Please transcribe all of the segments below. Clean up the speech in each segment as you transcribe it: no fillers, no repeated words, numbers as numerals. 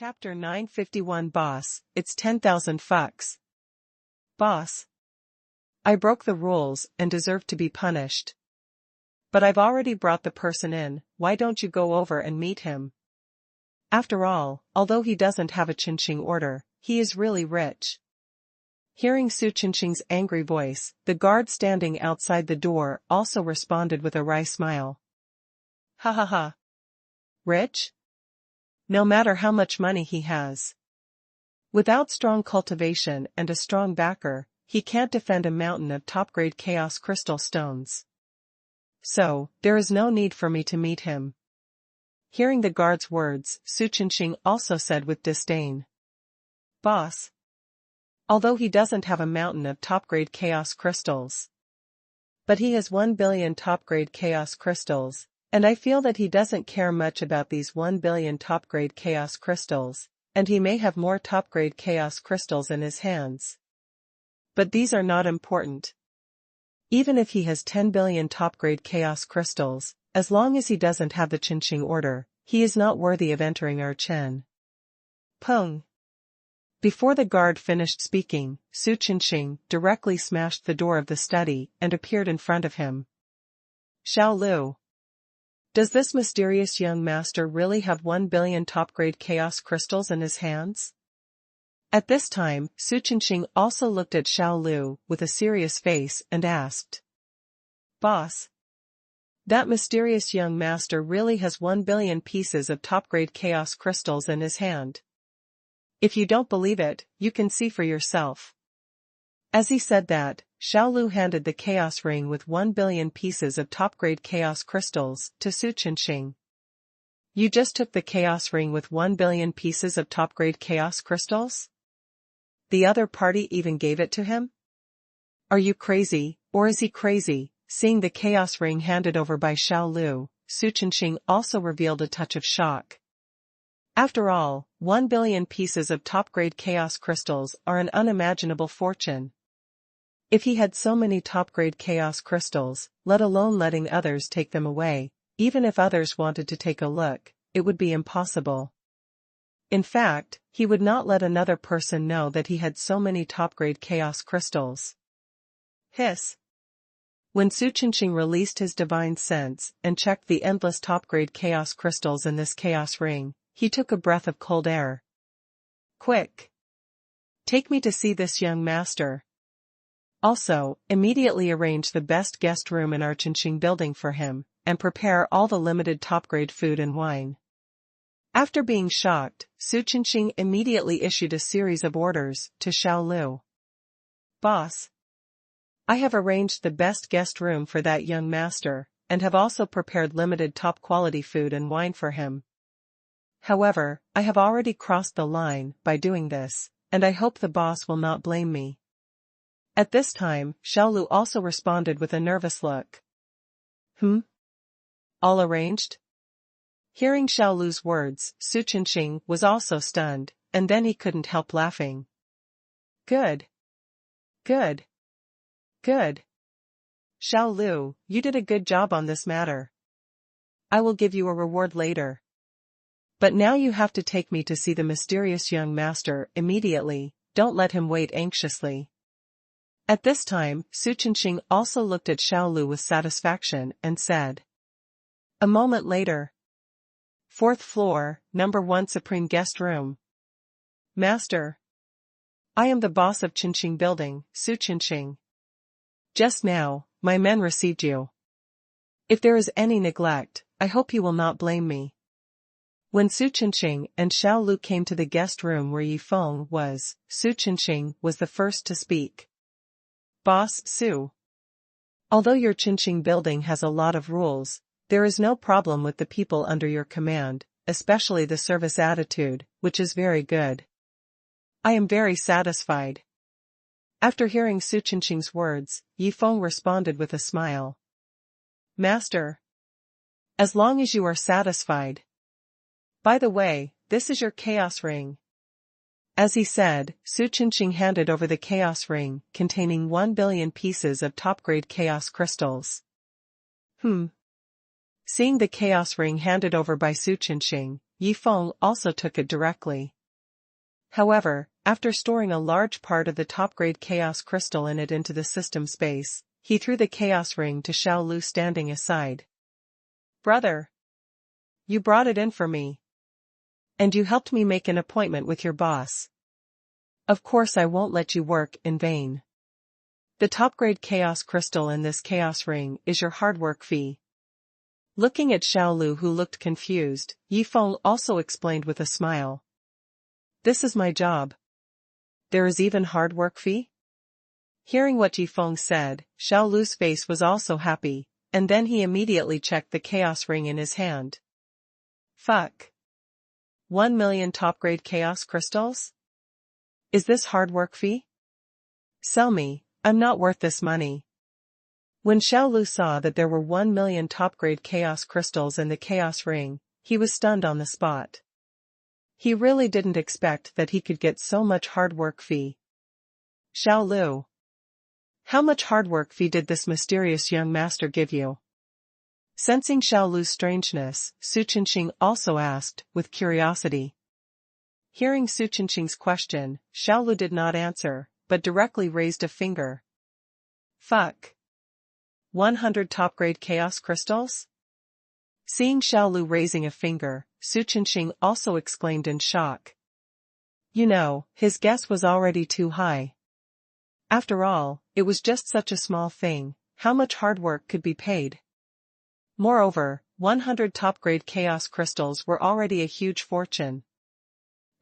Chapter 951 Boss, it's 10,000 fucks. Boss. I broke the rules and deserve to be punished. But I've already brought the person in, why don't you go over and meet him? After all, although he doesn't have a Chinching order, he is really rich. Hearing Su Chinching's angry voice, the guard standing outside the door also responded with a wry smile. Ha ha ha. Rich? No matter how much money he has. Without strong cultivation and a strong backer, he can't defend a mountain of top-grade chaos crystal stones. So, there is no need for me to meet him. Hearing the guard's words, Su Chinching also said with disdain. Boss. Although he doesn't have a mountain of top-grade chaos crystals. But he has 1 billion top-grade chaos crystals, and I feel that he doesn't care much about these 1 billion top-grade chaos crystals, and he may have more top-grade chaos crystals in his hands. But these are not important. Even if he has 10 billion top-grade chaos crystals, as long as he doesn't have the Chinching order, he is not worthy of entering our Chen. Peng. Before the guard finished speaking, Su Chinching directly smashed the door of the study and appeared in front of him. Xiao Lu. Does this mysterious young master really have 1 billion top-grade chaos crystals in his hands? At this time, Su Chinching also looked at Xiao Lu with a serious face and asked. Boss. That mysterious young master really has 1 billion pieces of top-grade chaos crystals in his hand. If you don't believe it, you can see for yourself. As he said that, Xiao Lu handed the chaos ring with 1 billion pieces of top-grade chaos crystals to Su Chinching. You just took the chaos ring with 1 billion pieces of top-grade chaos crystals? The other party even gave it to him? Are you crazy, or is he crazy? Seeing the chaos ring handed over by Xiao Lu, Su Chinching also revealed a touch of shock. After all, 1 billion pieces of top-grade chaos crystals are an unimaginable fortune. If he had so many top-grade chaos crystals, let alone letting others take them away, even if others wanted to take a look, it would be impossible. In fact, he would not let another person know that he had so many top-grade chaos crystals. Hiss. When Su Chinching released his divine sense and checked the endless top-grade chaos crystals in this chaos ring, he took a breath of cold air. Quick! Take me to see this young master. Also, immediately arrange the best guest room in our Chinching building for him, and prepare all the limited top-grade food and wine. After being shocked, Su Chinching immediately issued a series of orders to Xiao Lu. Boss. I have arranged the best guest room for that young master, and have also prepared limited top-quality food and wine for him. However, I have already crossed the line by doing this, and I hope the boss will not blame me. At this time, Xiao Lu also responded with a nervous look. All arranged? Hearing Xiao Lu's words, Su Chinching was also stunned, and then he couldn't help laughing. Good. Good. Good. Xiao Lu, you did a good job on this matter. I will give you a reward later. But now you have to take me to see the mysterious young master immediately, don't let him wait anxiously. At this time, Su Chinching also looked at Xiao Lu with satisfaction and said. A moment later. 4th floor, number 1 Supreme Guest Room. Master. I am the boss of Chinching Building, Su Chinching. Just now, my men received you. If there is any neglect, I hope you will not blame me. When Su Chinching and Xiao Lu came to the guest room where Yifeng was, Su Chinching was the first to speak. Boss Su. Although your Chinching building has a lot of rules, there is no problem with the people under your command, especially the service attitude, which is very good. I am very satisfied. After hearing Su Chinching's words, Yifeng responded with a smile. Master. As long as you are satisfied. By the way, this is your chaos ring. As he said, Su Chinching handed over the chaos ring, containing 1 billion pieces of top-grade chaos crystals. Seeing the chaos ring handed over by Su Chinching, Yifeng also took it directly. However, after storing a large part of the top-grade chaos crystal in it into the system space, he threw the chaos ring to Xiao Lu standing aside. "Brother, you brought it in for me. And you helped me make an appointment with your boss. Of course I won't let you work in vain. The top-grade chaos crystal in this chaos ring is your hard work fee." Looking at Xiao Lu, who looked confused, Yifeng also explained with a smile. "This is my job. There is even hard work fee?" Hearing what Yifeng said, Xiao Lu's face was also happy, and then he immediately checked the chaos ring in his hand. Fuck. 1 million top-grade chaos crystals? Is this hard work fee? Sell me, I'm not worth this money. When Xiao Lu saw that there were 1 million top-grade chaos crystals in the chaos ring, he was stunned on the spot. He really didn't expect that he could get so much hard work fee. "Xiao Lu, how much hard work fee did this mysterious young master give you?" Sensing Xiao Lu's strangeness, Su Qingqing also asked, with curiosity. Hearing Su Qingqing's question, Xiao Lu did not answer, but directly raised a finger. Fuck. 100 top-grade chaos crystals? Seeing Xiao Lu raising a finger, Su Qingqing also exclaimed in shock. You know, his guess was already too high. After all, it was just such a small thing, how much hard work could be paid? Moreover, 100 top-grade chaos crystals were already a huge fortune.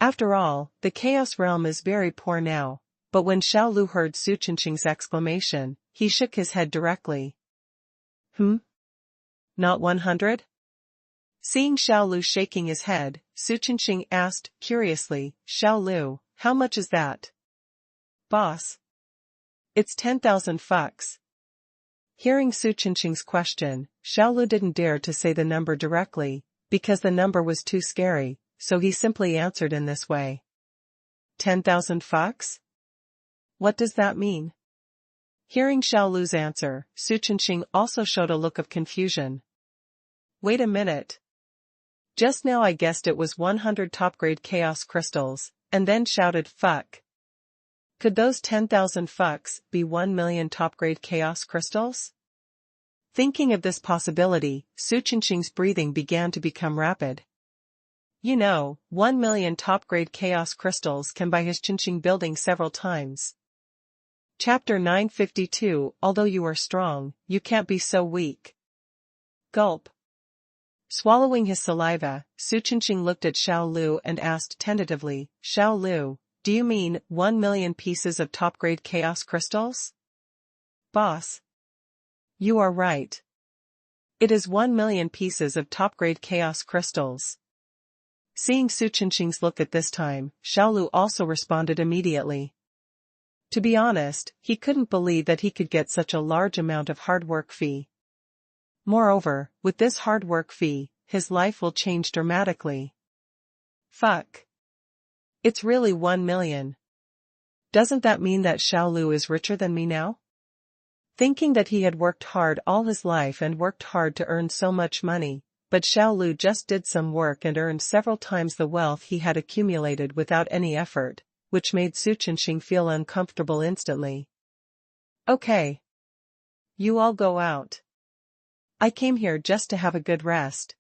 After all, the chaos realm is very poor now, but when Xiao Lu heard Su Qingqing's exclamation, he shook his head directly. Not 100? Seeing Xiao Lu shaking his head, Su Qingqing asked, curiously, Xiao Lu, how much is that? Boss. It's 10,000 fucks. Hearing Su Qingqing's question, Xiao Lu didn't dare to say the number directly, because the number was too scary, so he simply answered in this way. 10,000 fucks? What does that mean? Hearing Xiao Lu's answer, Su Qingqing also showed a look of confusion. Wait a minute. Just now I guessed it was 100 top-grade chaos crystals, and then shouted fuck. Could those 10,000 fucks be 1 million top-grade chaos crystals? Thinking of this possibility, Su Qingqing's breathing began to become rapid. You know, 1 million top-grade chaos crystals can buy his Qingqing building several times. Chapter 952. Although you are strong, you can't be so weak. Gulp. Swallowing his saliva, Su Qingqing looked at Xiao Lu and asked tentatively, Xiao Lu, do you mean 1 million pieces of top-grade chaos crystals? Boss. You are right. It is 1 million pieces of top-grade chaos crystals. Seeing Su Qingqing's look at this time, Xiao Lu also responded immediately. To be honest, he couldn't believe that he could get such a large amount of hard work fee. Moreover, with this hard work fee, his life will change dramatically. Fuck. It's really 1 million. Doesn't that mean that Xiao Lu is richer than me now? Thinking that he had worked hard all his life and worked hard to earn so much money, but Xiao Lu just did some work and earned several times the wealth he had accumulated without any effort, which made Su Qingqing feel uncomfortable instantly. Okay. You all go out. I came here just to have a good rest.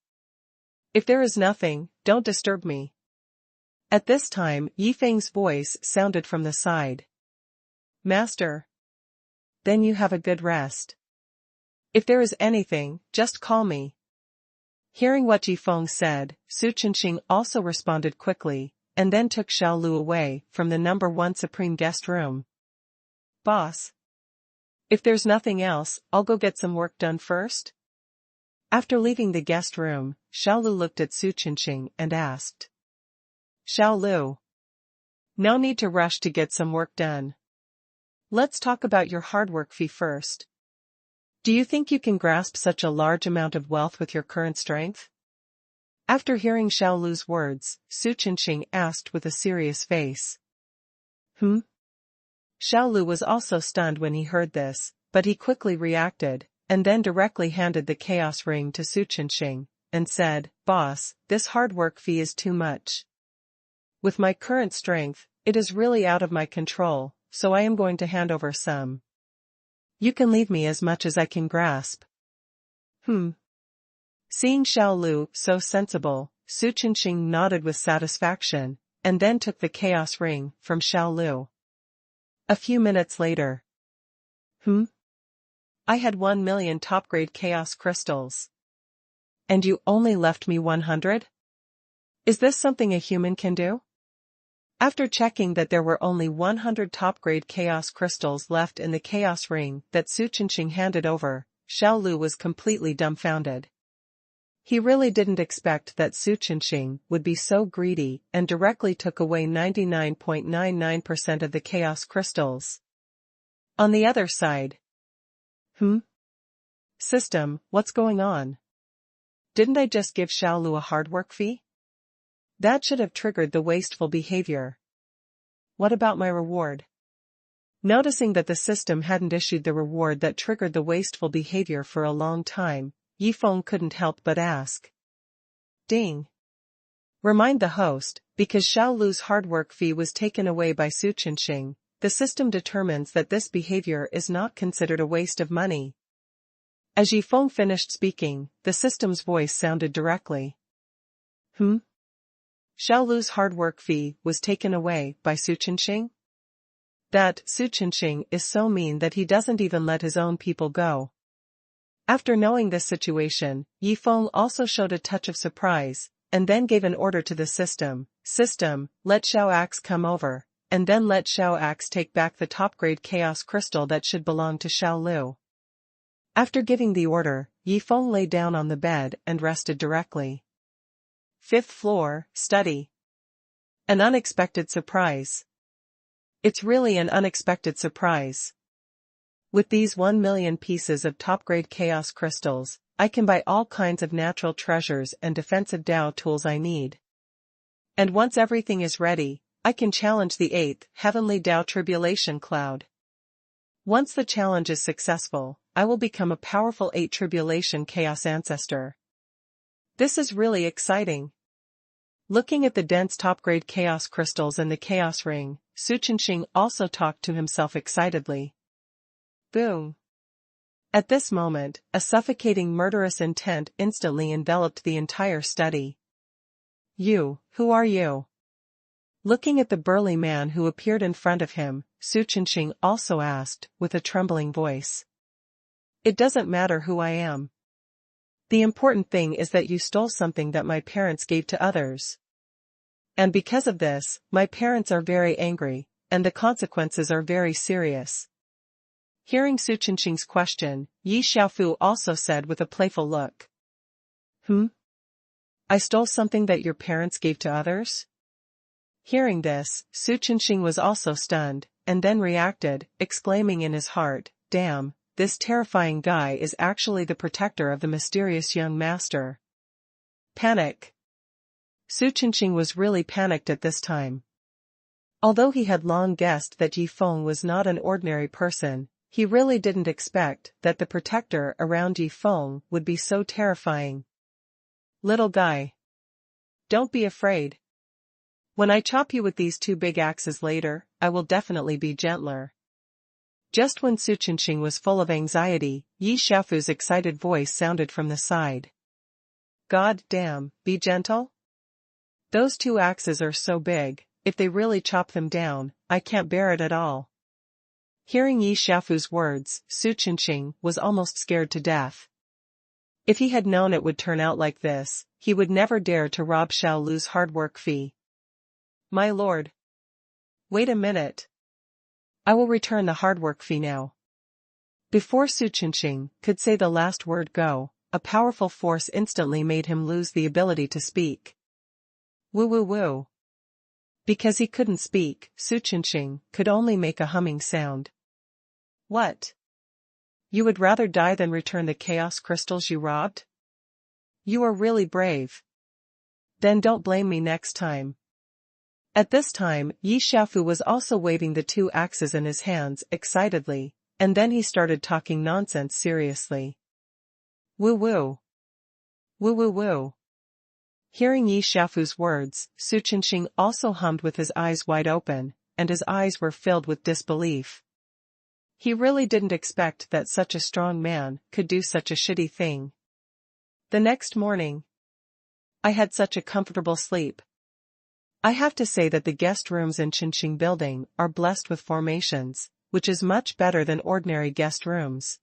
If there is nothing, don't disturb me. At this time, Yifeng's voice sounded from the side. Master. Then you have a good rest. If there is anything, just call me. Hearing what Yifeng said, Su Qingqing also responded quickly, and then took Xiao Lu away from the number 1 supreme guest room. Boss. If there's nothing else, I'll go get some work done first. After leaving the guest room, Xiao Lu looked at Su Qingqing and asked. Xiao Lu. No need to rush to get some work done. Let's talk about your hard work fee first. Do you think you can grasp such a large amount of wealth with your current strength? After hearing Xiao Lu's words, Su Qingqing asked with a serious face. Xiao Lu was also stunned when he heard this, but he quickly reacted, and then directly handed the chaos ring to Su Qingqing, and said, "Boss, this hard work fee is too much. With my current strength, it is really out of my control, so I am going to hand over some. You can leave me as much as I can grasp." Seeing Xiao Lu so sensible, Su Qingqing nodded with satisfaction, and then took the chaos ring from Xiao Lu. A few minutes later. I had 1,000,000 top-grade chaos crystals. And you only left me 100? Is this something a human can do? After checking that there were only 100 top-grade chaos crystals left in the chaos ring that Su Qingqing handed over, Xiao Lu was completely dumbfounded. He really didn't expect that Su Qingqing would be so greedy and directly took away 99.99% of the chaos crystals. On the other side. System, what's going on? Didn't I just give Xiao Lu a hard work fee? That should have triggered the wasteful behavior. What about my reward? Noticing that the system hadn't issued the reward that triggered the wasteful behavior for a long time, Yifeng couldn't help but ask. Ding. Remind the host, because Xiao Lu's hard work fee was taken away by Su Qingqing, the system determines that this behavior is not considered a waste of money. As Yifeng finished speaking, the system's voice sounded directly. Xiao Lu's hard work fee was taken away by Su Qingqing? That Su Qingqing is so mean that he doesn't even let his own people go. After knowing this situation, Yifeng also showed a touch of surprise, and then gave an order to the system. System, let Xiao Axe come over, and then let Xiao Axe take back the top-grade chaos crystal that should belong to Xiao Lu. After giving the order, Yifeng lay down on the bed and rested directly. 5th floor, study. An unexpected surprise. It's really an unexpected surprise. With these 1,000,000 pieces of top-grade chaos crystals, I can buy all kinds of natural treasures and defensive Dao tools I need. And once everything is ready, I can challenge the 8th heavenly Dao tribulation cloud. Once the challenge is successful, I will become a powerful 8 tribulation chaos ancestor. This is really exciting. Looking at the dense top-grade chaos crystals in the chaos ring, Su Qingqing also talked to himself excitedly. Boom. At this moment, a suffocating murderous intent instantly enveloped the entire study. You, who are you? Looking at the burly man who appeared in front of him, Su Qingqing also asked, with a trembling voice. It doesn't matter who I am. The important thing is that you stole something that my parents gave to others. And because of this, my parents are very angry, and the consequences are very serious. Hearing Su Qingqing's question, Yi Xiaofu also said with a playful look. I stole something that your parents gave to others? Hearing this, Su Qingqing was also stunned, and then reacted, exclaiming in his heart, damn, this terrifying guy is actually the protector of the mysterious young master. Panic. Su Qingqing was really panicked at this time. Although he had long guessed that Yifeng was not an ordinary person, he really didn't expect that the protector around Yifeng would be so terrifying. Little guy. Don't be afraid. When I chop you with these 2 big axes later, I will definitely be gentler. Just when Su Qingqing was full of anxiety, Yi Xiaofu's excited voice sounded from the side. God damn, be gentle? Those 2 axes are so big, if they really chop them down, I can't bear it at all. Hearing Yi Xiaofu's words, Su Qingqing was almost scared to death. If he had known it would turn out like this, he would never dare to rob Xiao Lu's hard work fee. My lord. Wait a minute. I will return the hard work fee now. Before Su Qingqing could say the last word go, a powerful force instantly made him lose the ability to speak. Woo woo woo. Because he couldn't speak, Su Qingqing could only make a humming sound. What? You would rather die than return the chaos crystals you robbed? You are really brave. Then don't blame me next time. At this time, Yi Xiaofu was also waving the 2 axes in his hands excitedly, and then he started talking nonsense seriously. Woo woo. Woo woo woo. Hearing Yi Xiaofu's words, Su Qinxing also hummed with his eyes wide open, and his eyes were filled with disbelief. He really didn't expect that such a strong man could do such a shitty thing. The next morning, I had such a comfortable sleep. I have to say that the guest rooms in Qinxing building are blessed with formations, which is much better than ordinary guest rooms.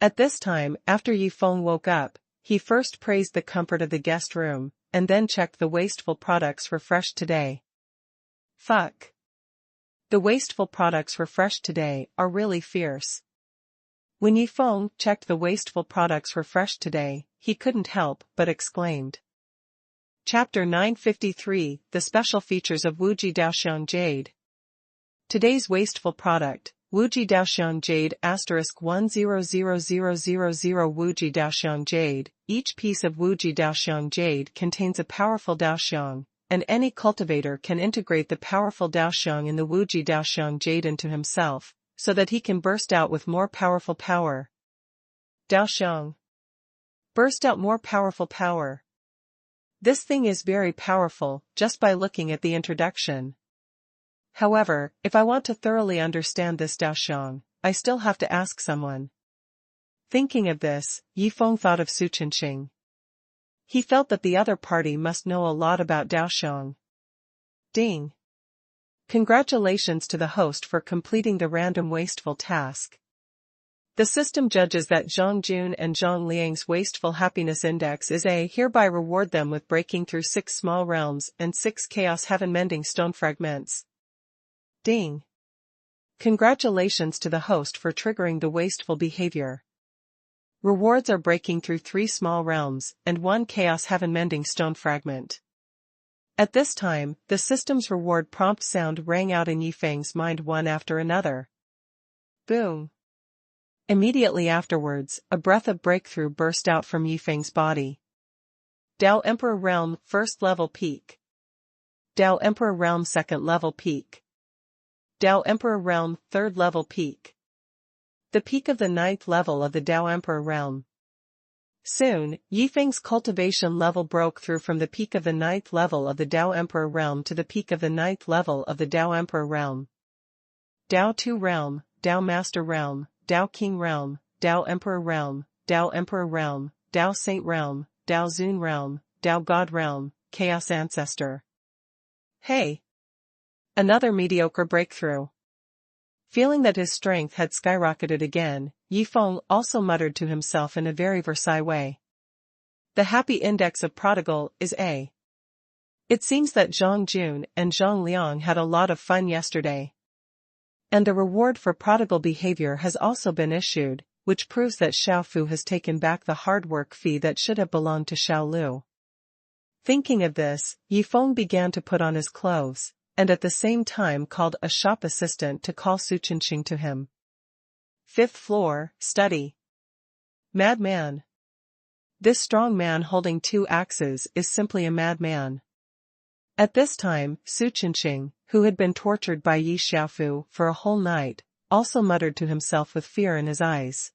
At this time, after Yi Feng woke up, he first praised the comfort of the guest room, and then checked the wasteful products for fresh today. Fuck. The wasteful products for fresh today are really fierce. When Yi Feng checked the wasteful products for fresh today, he couldn't help but exclaimed. Chapter 953, The Special Features of Wuji Daoxiang Jade. Today's wasteful product, Wuji Daoxiang Jade *100000 Wuji Daoxiang Jade. Each piece of Wuji Daoxiang Jade contains a powerful Daoxiang, and any cultivator can integrate the powerful Daoxiang in the Wuji Daoxiang Jade into himself, so that he can burst out with more powerful power. Daoxiang. Burst out more powerful power. This thing is very powerful, just by looking at the introduction. However, if I want to thoroughly understand this Daoxiang, I still have to ask someone. Thinking of this, Yi Feng thought of Su Qinxing. He felt that the other party must know a lot about Daoxiang. Ding. Congratulations to the host for completing the random wasteful task. The system judges that Zhang Jun and Zhang Liang's wasteful happiness index is A. Hereby reward them with breaking through 6 small realms and 6 chaos heaven-mending stone fragments. Ding. Congratulations to the host for triggering the wasteful behavior. Rewards are breaking through 3 small realms and 1 chaos heaven-mending stone fragment. At this time, the system's reward prompt sound rang out in Yi Feng's mind one after another. Boom. Immediately afterwards, a breath of breakthrough burst out from Yi Feng's body. Dao Emperor Realm, 1st level peak. Dao Emperor Realm, 2nd level peak. Dao Emperor Realm, 3rd level peak. The peak of the 9th level of the Dao Emperor Realm. Soon, Yi Feng's cultivation level broke through from the peak of the 9th level of the Dao Emperor Realm to the peak of the 9th level of the Dao Emperor Realm. Dao 2 Realm, Dao Master Realm, Dao King Realm, Dao Emperor Realm, Dao Emperor Realm, Dao Saint Realm, Dao Zun Realm, Dao God Realm, Chaos Ancestor. Hey! Another mediocre breakthrough. Feeling that his strength had skyrocketed again, Yi Feng also muttered to himself in a very Versailles way. The happy index of prodigal is A. It seems that Zhang Jun and Zhang Liang had a lot of fun yesterday. And the reward for prodigal behavior has also been issued, which proves that Xiaofu has taken back the hard work fee that should have belonged to Xiaolu. Thinking of this, Yi Feng began to put on his clothes, and at the same time called a shop assistant to call Su Qinxing to him. 5th floor, study. Madman. This strong man holding 2 axes is simply a madman. At this time, Su Qinxing, who had been tortured by Yi Xiaofu for a whole night, also muttered to himself with fear in his eyes.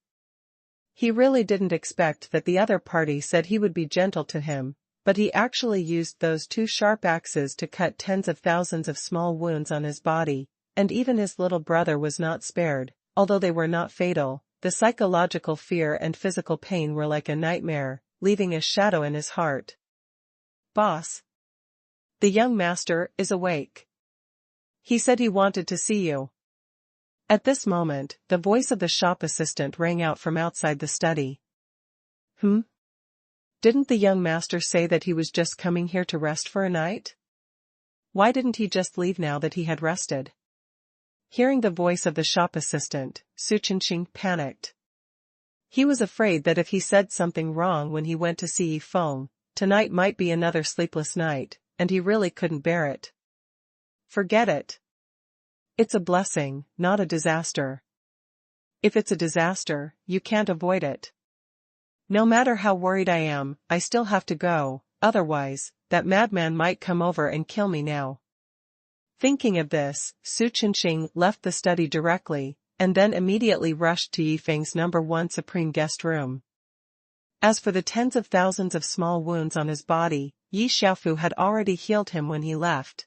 He really didn't expect that the other party said he would be gentle to him, but he actually used those 2 sharp axes to cut tens of thousands of small wounds on his body, and even his little brother was not spared, although they were not fatal. The psychological fear and physical pain were like a nightmare, leaving a shadow in his heart. Boss. The young master is awake. He said he wanted to see you. At this moment, the voice of the shop assistant rang out from outside the study. Didn't the young master say that he was just coming here to rest for a night? Why didn't he just leave now that he had rested? Hearing the voice of the shop assistant, Su Qinxing panicked. He was afraid that if he said something wrong when he went to see Yi Feng, tonight might be another sleepless night, and he really couldn't bear it. Forget it. It's a blessing, not a disaster. If it's a disaster, you can't avoid it. No matter how worried I am, I still have to go, otherwise, that madman might come over and kill me now. Thinking of this, Su Qinxing left the study directly, and then immediately rushed to Yi Feng's #1 supreme guest room. As for the tens of thousands of small wounds on his body, Yi Xiaofu had already healed him when he left.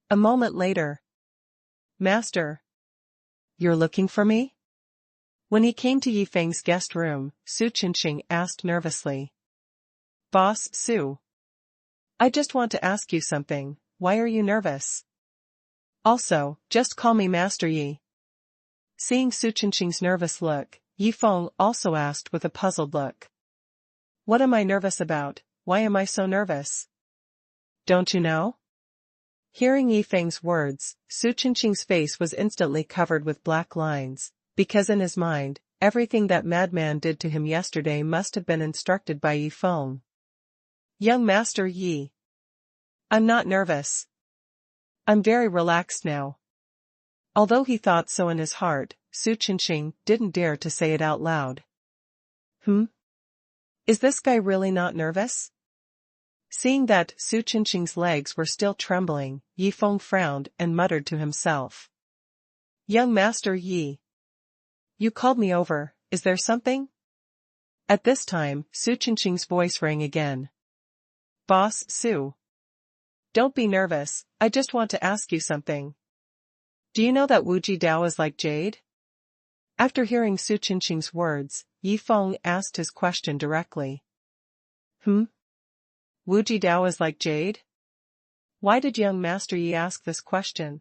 A moment later. Master. You're looking for me? When he came to Yi Feng's guest room, Su Qinqing asked nervously. Boss Su. I just want to ask you something, why are you nervous? Also, just call me Master Yi. Seeing Su Qinqing's nervous look, Yi Feng also asked with a puzzled look. What am I nervous about? Why am I so nervous? Don't you know? Hearing Yi Feng's words, Su Qinqing's face was instantly covered with black lines, because in his mind, everything that madman did to him yesterday must have been instructed by Yi Feng. Young Master Yi. I'm not nervous. I'm very relaxed now. Although he thought so in his heart, Su Qinqing didn't dare to say it out loud. Is this guy really not nervous? Seeing that Su Qinqing's legs were still trembling, Yi Feng frowned and muttered to himself. Young Master Yi. You called me over, is there something? At this time, Su Qinqing's voice rang again. Boss Su. Don't be nervous, I just want to ask you something. Do you know that Wuji Dao is like jade? After hearing Su Qinqing's words, Yi Feng asked his question directly. Wuji Dao is like jade? Why did young Master Yi ask this question?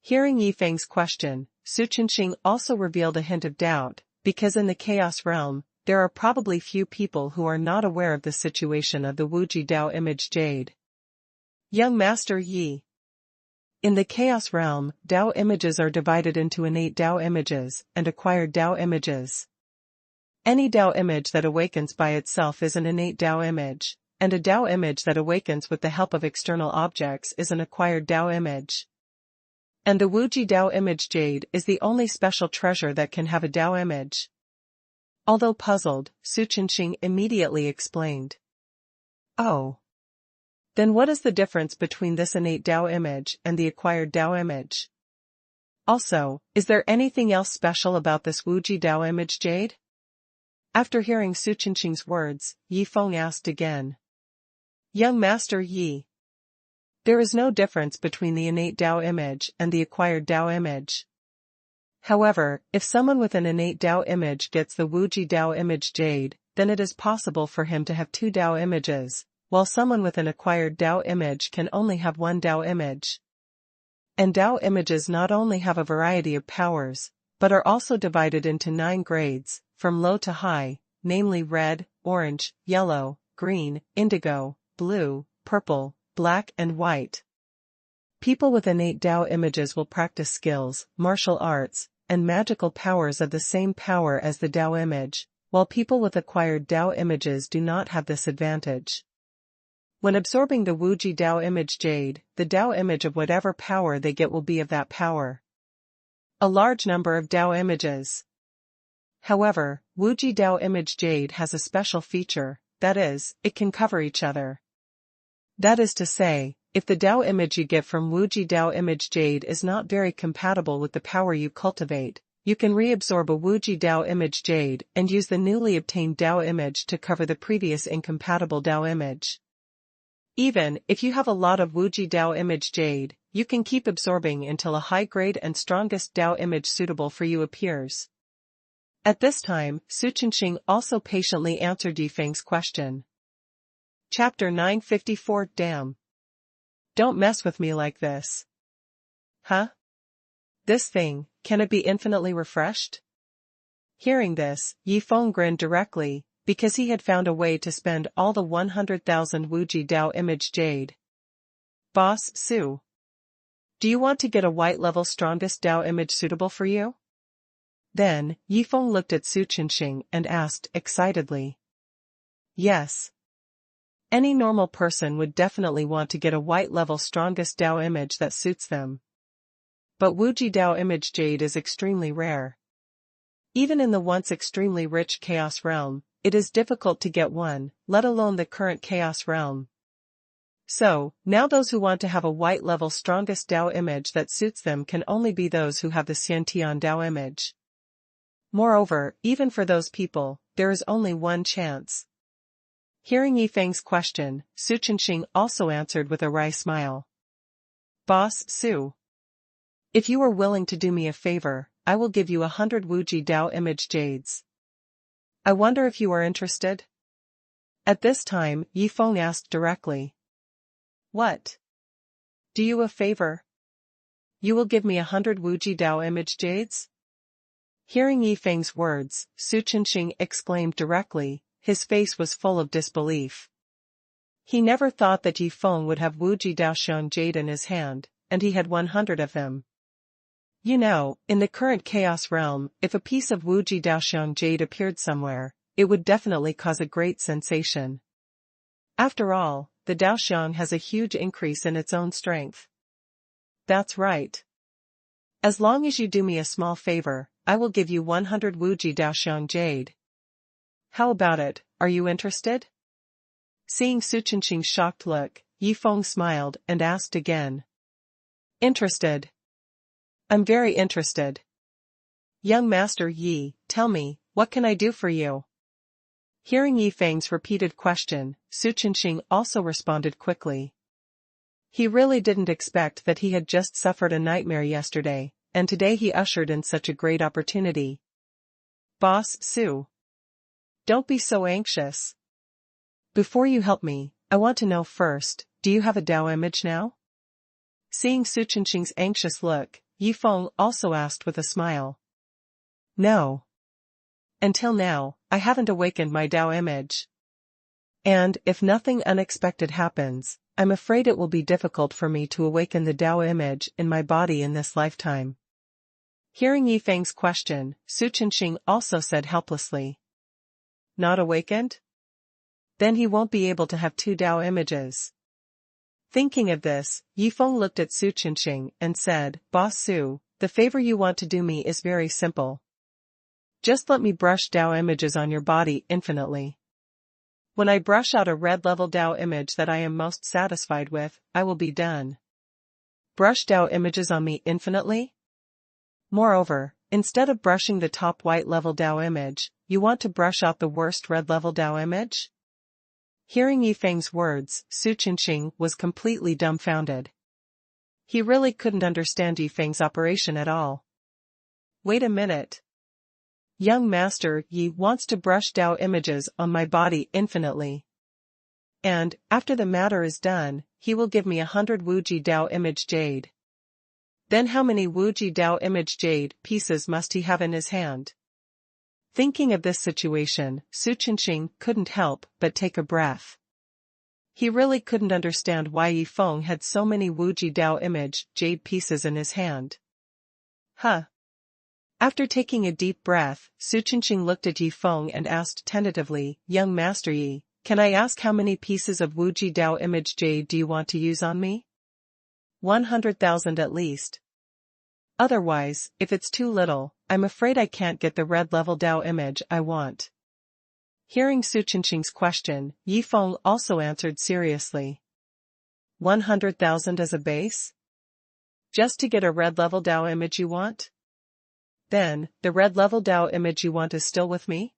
Hearing Yi Feng's question, Su Qinqing also revealed a hint of doubt, because in the Chaos Realm, there are probably few people who are not aware of the situation of the Wuji Dao image jade. Young Master Yi. In the Chaos Realm, Dao images are divided into innate Dao images and acquired Dao images. Any Dao image that awakens by itself is an innate Dao image, and a Dao image that awakens with the help of external objects is an acquired Dao image. And the Wuji Dao image jade is the only special treasure that can have a Dao image. Although puzzled, Su Qinqing immediately explained. Oh. Then what is the difference between this innate Dao image and the acquired Dao image? Also, is there anything else special about this Wuji Dao image jade? After hearing Su Qinqing's words, Yi Feng asked again. Young Master Yi. There is no difference between the innate Dao image and the acquired Dao image. However, if someone with an innate Dao image gets the Wuji Dao image jade, then it is possible for him to have two Dao images, while someone with an acquired Dao image can only have one Dao image. And Dao images not only have a variety of powers, but are also divided into 9 grades, from low to high, namely red, orange, yellow, green, indigo, blue, purple, black and white. People with innate Dao images will practice skills, martial arts, and magical powers of the same power as the Dao image, while people with acquired Dao images do not have this advantage. When absorbing the Wuji Dao image jade, the Dao image of whatever power they get will be of that power. A large number of Dao images. However, Wuji Dao image jade has a special feature, that is, it can cover each other. That is to say, if the Dao image you get from Wuji Dao image jade is not very compatible with the power you cultivate, you can reabsorb a Wuji Dao image jade and use the newly obtained Dao image to cover the previous incompatible Dao image. Even if you have a lot of Wuji Dao image jade, you can keep absorbing until a high-grade and strongest Dao image suitable for you appears. At this time, Su Qinqing also patiently answered Yi Feng's question. Chapter 954 Damn. Don't mess with me like this. Huh? This thing, can it be infinitely refreshed? Hearing this, Yi Feng grinned directly, because he had found a way to spend all the 100,000 Wuji Dao image jade. Boss Su. Do you want to get a white level strongest Dao image suitable for you? Then, Yi Feng looked at Su Qinqing and asked excitedly. Yes. Any normal person would definitely want to get a white level strongest Dao image that suits them. But Wuji Dao image jade is extremely rare. Even in the once extremely rich Chaos Realm, it is difficult to get one, let alone the current Chaos Realm. So, now those who want to have a white level strongest Dao image that suits them can only be those who have the Xiantian Dao image. Moreover, even for those people, there is only one chance. Hearing Yifeng's question, Su Chenxing also answered with a wry smile. Boss Su. If you are willing to do me a favor, I will give you 100 Wuji Dao image jades. I wonder if you are interested? At this time, Yifeng asked directly. What? Do you a favor? You will give me 100 Wuji Dao image jades? Hearing Yifeng's words, Su Chenxing exclaimed directly, his face was full of disbelief. He never thought that Yifeng would have Wuji Daoxian jade in his hand, and he had 100 of them. You know, in the current chaos realm, if a piece of Wuji Daoxian jade appeared somewhere, it would definitely cause a great sensation. After all, the Daoxian has a huge increase in its own strength. That's right. As long as you do me a small favor, I will give you 100 Wuji Daoxian jade. How about it, are you interested? Seeing Su Chenxing's shocked look, Yifeng smiled and asked again. Interested? I'm very interested. Young Master Yi, tell me, what can I do for you? Hearing Yifeng's repeated question, Su Chenxing also responded quickly. He really didn't expect that he had just suffered a nightmare yesterday, and today he ushered in such a great opportunity. Boss Su. Don't be so anxious. Before you help me, I want to know first, do you have a Dao image now? Seeing Su Chenxing's anxious look, Yifeng also asked with a smile. No. Until now, I haven't awakened my Dao image. And, if nothing unexpected happens, I'm afraid it will be difficult for me to awaken the Dao image in my body in this lifetime. Hearing Yifeng's question, Su Chenxing also said helplessly. Not awakened? Then he won't be able to have 2 Dao images. Thinking of this, Yifeng looked at Su Chenxing and said, Boss Su, the favor you want to do me is very simple. Just let me brush Dao images on your body infinitely. When I brush out a red level Dao image that I am most satisfied with, I will be done. Brush Dao images on me infinitely? Moreover, instead of brushing the top white level Dao image, you want to brush out the worst red level Dao image? Hearing Yifeng's words, Su Chenxing was completely dumbfounded. He really couldn't understand Yifeng's operation at all. Wait a minute. Young Master Yi wants to brush Dao images on my body infinitely. And, after the matter is done, he will give me 100 Wuji Dao image jade. Then how many Wuji Dao image jade pieces must he have in his hand? Thinking of this situation, Su Chenxing couldn't help but take a breath. He really couldn't understand why Yifeng had so many Wuji Dao image jade pieces in his hand. Huh. After taking a deep breath, Su Chenxing looked at Yifeng and asked tentatively, Young Master Yi, can I ask how many pieces of Wuji Dao image jade do you want to use on me? 100,000 at least. Otherwise, if it's too little, I'm afraid I can't get the red level Dao image I want. Hearing Su Chenxing's question, Yifeng also answered seriously. 100,000 as a base? Just to get a red level Dao image you want? Then, the red level Dao image you want is still with me?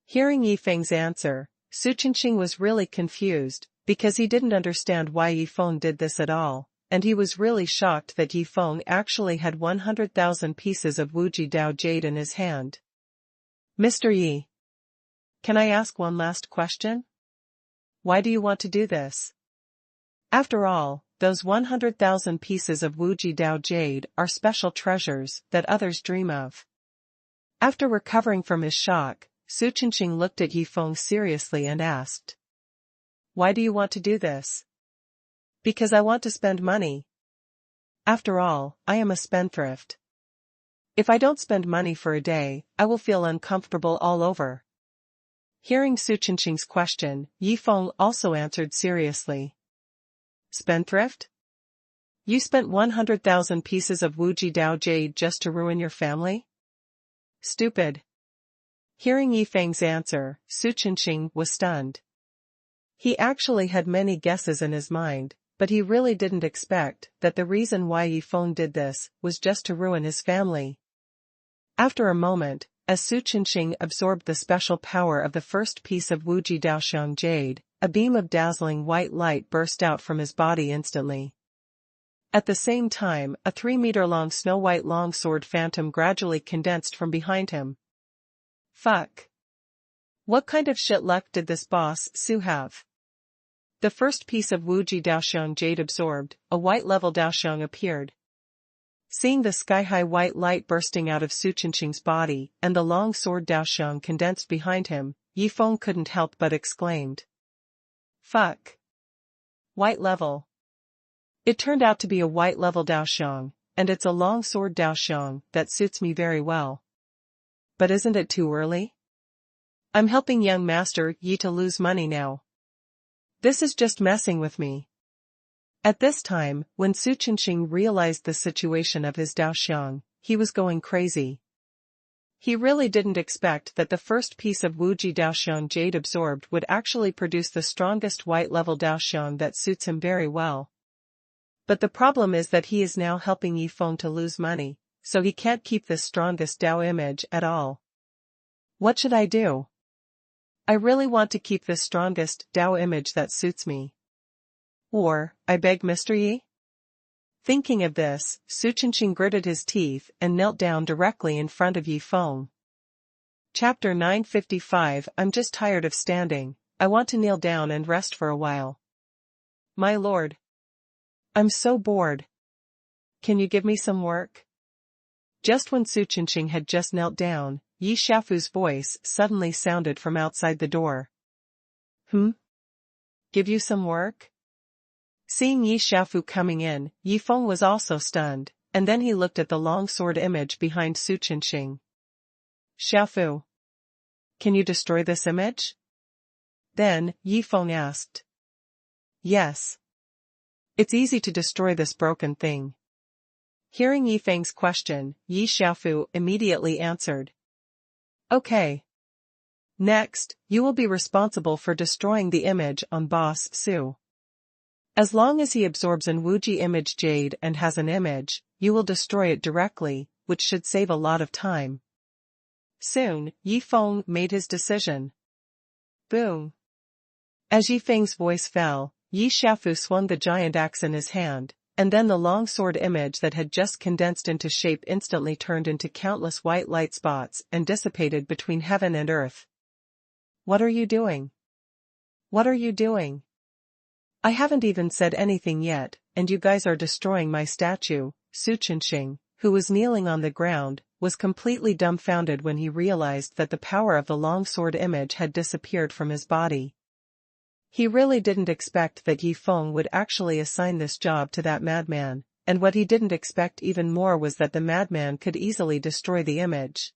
Hearing Yifeng's answer, Su Chenxing was really confused, because he didn't understand why Yifeng did this at all, and he was really shocked that Yifeng actually had 100,000 pieces of Wuji Dao jade in his hand. Mr. Yi. Can I ask one last question? Why do you want to do this? After all, those 100,000 pieces of Wuji Dao jade are special treasures that others dream of. After recovering from his shock, Su Chenxing looked at Yifeng seriously and asked. Why do you want to do this? Because I want to spend money. After all, I am a spendthrift. If I don't spend money for a day, I will feel uncomfortable all over. Hearing Su Chenxing's question, Yifeng also answered seriously. Spendthrift? You spent 100,000 pieces of Wuji Dao jade just to ruin your family? Stupid. Hearing Yifeng's answer, Su Chenxing was stunned. He actually had many guesses in his mind, but he really didn't expect that the reason why Yifeng did this was just to ruin his family. After a moment, as Su Qinxing absorbed the special power of the first piece of Wuji Daoxiang jade, a beam of dazzling white light burst out from his body instantly. At the same time, a 3-meter-long snow-white longsword phantom gradually condensed from behind him. Fuck. What kind of shit luck did this boss Su have? The first piece of Wuji Daoxiang jade absorbed, a white-level Daoxiang appeared. Seeing the sky-high white light bursting out of Su Qinxing's body and the long sword Daoxiang condensed behind him, Yi Feng couldn't help but exclaimed. Fuck. White level. It turned out to be a white-level Daoxiang, and it's a long sword Daoxiang that suits me very well. But isn't it too early? I'm helping young Master Yi to lose money now. This is just messing with me. At this time, when Su Qinxing realized the situation of his Daoxiang, he was going crazy. He really didn't expect that the first piece of Wuji Daoxiang jade absorbed would actually produce the strongest white-level Daoxiang that suits him very well. But the problem is that he is now helping Yi Feng to lose money, so he can't keep this strongest Dao image at all. What should I do? I really want to keep this strongest Dao image that suits me. Or, I beg Mr. Yi? Thinking of this, Su Qinxing gritted his teeth and knelt down directly in front of Yi Feng. Chapter 955. I'm just tired of standing, I want to kneel down and rest for a while. My lord. I'm so bored. Can you give me some work? Just when Su Qinxing had just knelt down, Yi Shafu's voice suddenly sounded from outside the door. Give you some work? Seeing Yi Shafu coming in, Yi Feng was also stunned, and then he looked at the long sword image behind Su Qinxing. Shafu. Can you destroy this image? Then, Yi Feng asked. Yes. It's easy to destroy this broken thing. Hearing Yi Feng's question, Yi Shafu immediately answered. Okay. Next, you will be responsible for destroying the image on Boss Su. As long as he absorbs an Wuji image jade and has an image, you will destroy it directly, which should save a lot of time. Soon, Yi Feng made his decision. Boom. As Yi Feng's voice fell, Yi Shafu swung the giant axe in his hand, and then the long sword image that had just condensed into shape instantly turned into countless white light spots and dissipated between heaven and earth. What are you doing? What are you doing? I haven't even said anything yet, and you guys are destroying my statue. Su Qinxing, who was kneeling on the ground, was completely dumbfounded when he realized that the power of the long sword image had disappeared from his body. He really didn't expect that Yi Feng would actually assign this job to that madman, and what he didn't expect even more was that the madman could easily destroy the image.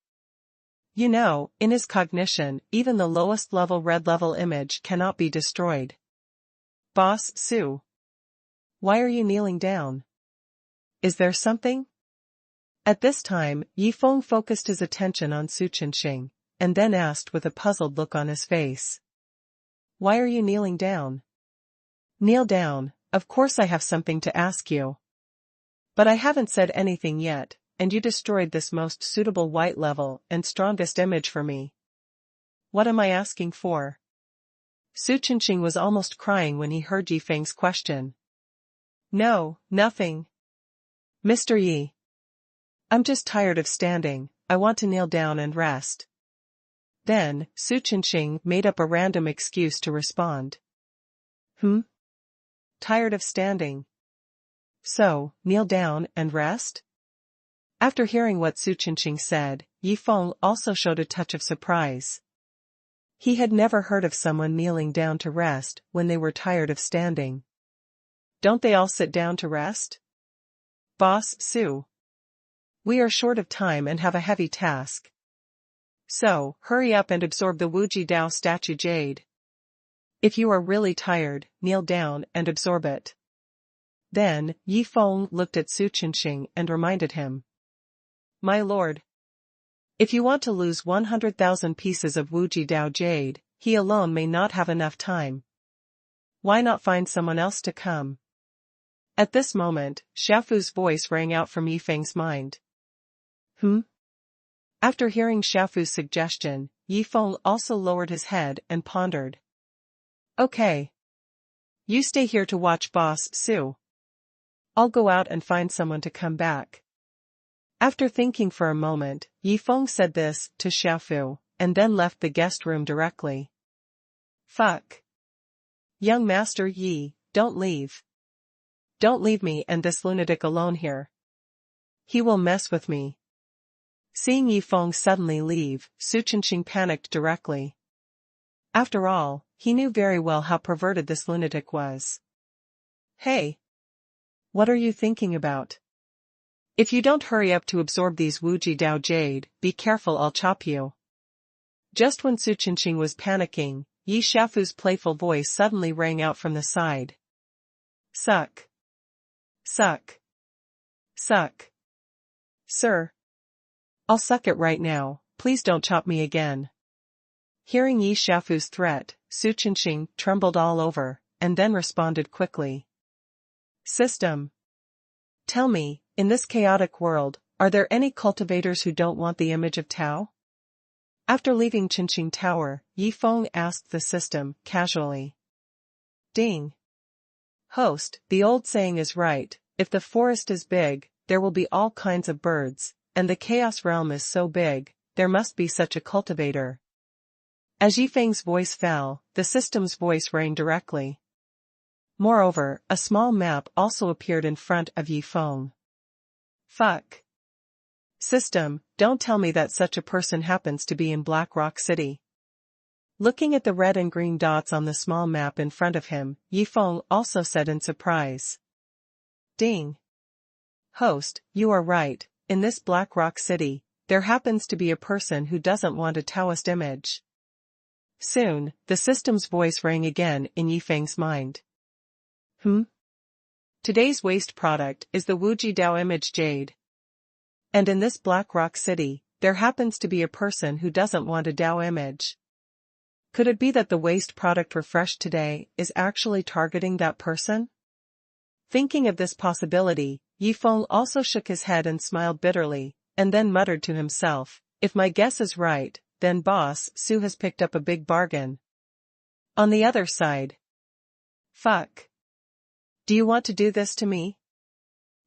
You know, in his cognition, even the lowest level red level image cannot be destroyed. Boss Su. Why are you kneeling down? Is there something? At this time, Yi Feng focused his attention on Su Qinxing, and then asked with a puzzled look on his face. Why are you kneeling down? Kneel down, of course I have something to ask you. But I haven't said anything yet, and you destroyed this most suitable white level and strongest image for me. What am I asking for? Su Qinxing was almost crying when he heard Yi Feng's question. No, nothing. Mr. Yi. I'm just tired of standing, I want to kneel down and rest. Then, Su Qinxing made up a random excuse to respond. Tired of standing. So, kneel down and rest? After hearing what Su Qinxing said, Yi Feng also showed a touch of surprise. He had never heard of someone kneeling down to rest when they were tired of standing. Don't they all sit down to rest? Boss Su. We are short of time and have a heavy task. So, hurry up and absorb the Wuji Dao statue jade. If you are really tired, kneel down and absorb it. Then, Yi Feng looked at Su Qinxing and reminded him. My lord. If you want to lose 100,000 pieces of Wuji Dao jade, he alone may not have enough time. Why not find someone else to come? At this moment, Shafu's voice rang out from Yi Feng's mind. After hearing Xiaofu's suggestion, Yifeng also lowered his head and pondered. Okay. You stay here to watch Boss Su. I'll go out and find someone to come back. After thinking for a moment, Yifeng said this to Xiaofu, and then left the guest room directly. Fuck. Young Master Yi, don't leave. Don't leave me and this lunatic alone here. He will mess with me. Seeing Yifeng suddenly leave, Su Qingqing panicked directly. After all, he knew very well how perverted this lunatic was. Hey! What are you thinking about? If you don't hurry up to absorb these Wuji Dao Jade, be careful, I'll chop you. Just when Su Qingqing was panicking, Yi Xiaofu's playful voice suddenly rang out from the side. Suck. Suck. Suck. Sir. I'll suck it right now, please don't chop me again. Hearing Yi Xiaofu's threat, Su Qingqing trembled all over, and then responded quickly. System. Tell me, in this chaotic world, are there any cultivators who don't want the image of Tao? After leaving Qingqing Tower, Yifeng asked the system, casually. Ding. Host, the old saying is right, if the forest is big, there will be all kinds of birds, and the chaos realm is so big, there must be such a cultivator. As Yifeng's voice fell, the system's voice rang directly. Moreover, a small map also appeared in front of Yifeng. Fuck. System, don't tell me that such a person happens to be in Black Rock City. Looking at the red and green dots on the small map in front of him, Yifeng also said in surprise. Ding. Host, you are right, in this Black Rock City, there happens to be a person who doesn't want a Taoist image. Soon, the system's voice rang again in Yifeng's mind. Today's waste product is the Wuji Dao image jade. And in this Black Rock City, there happens to be a person who doesn't want a Dao image. Could it be that the waste product refreshed today is actually targeting that person? Thinking of this possibility, Yifeng also shook his head and smiled bitterly, and then muttered to himself, if my guess is right, then Boss Su has picked up a big bargain. On the other side. Fuck. Do you want to do this to me?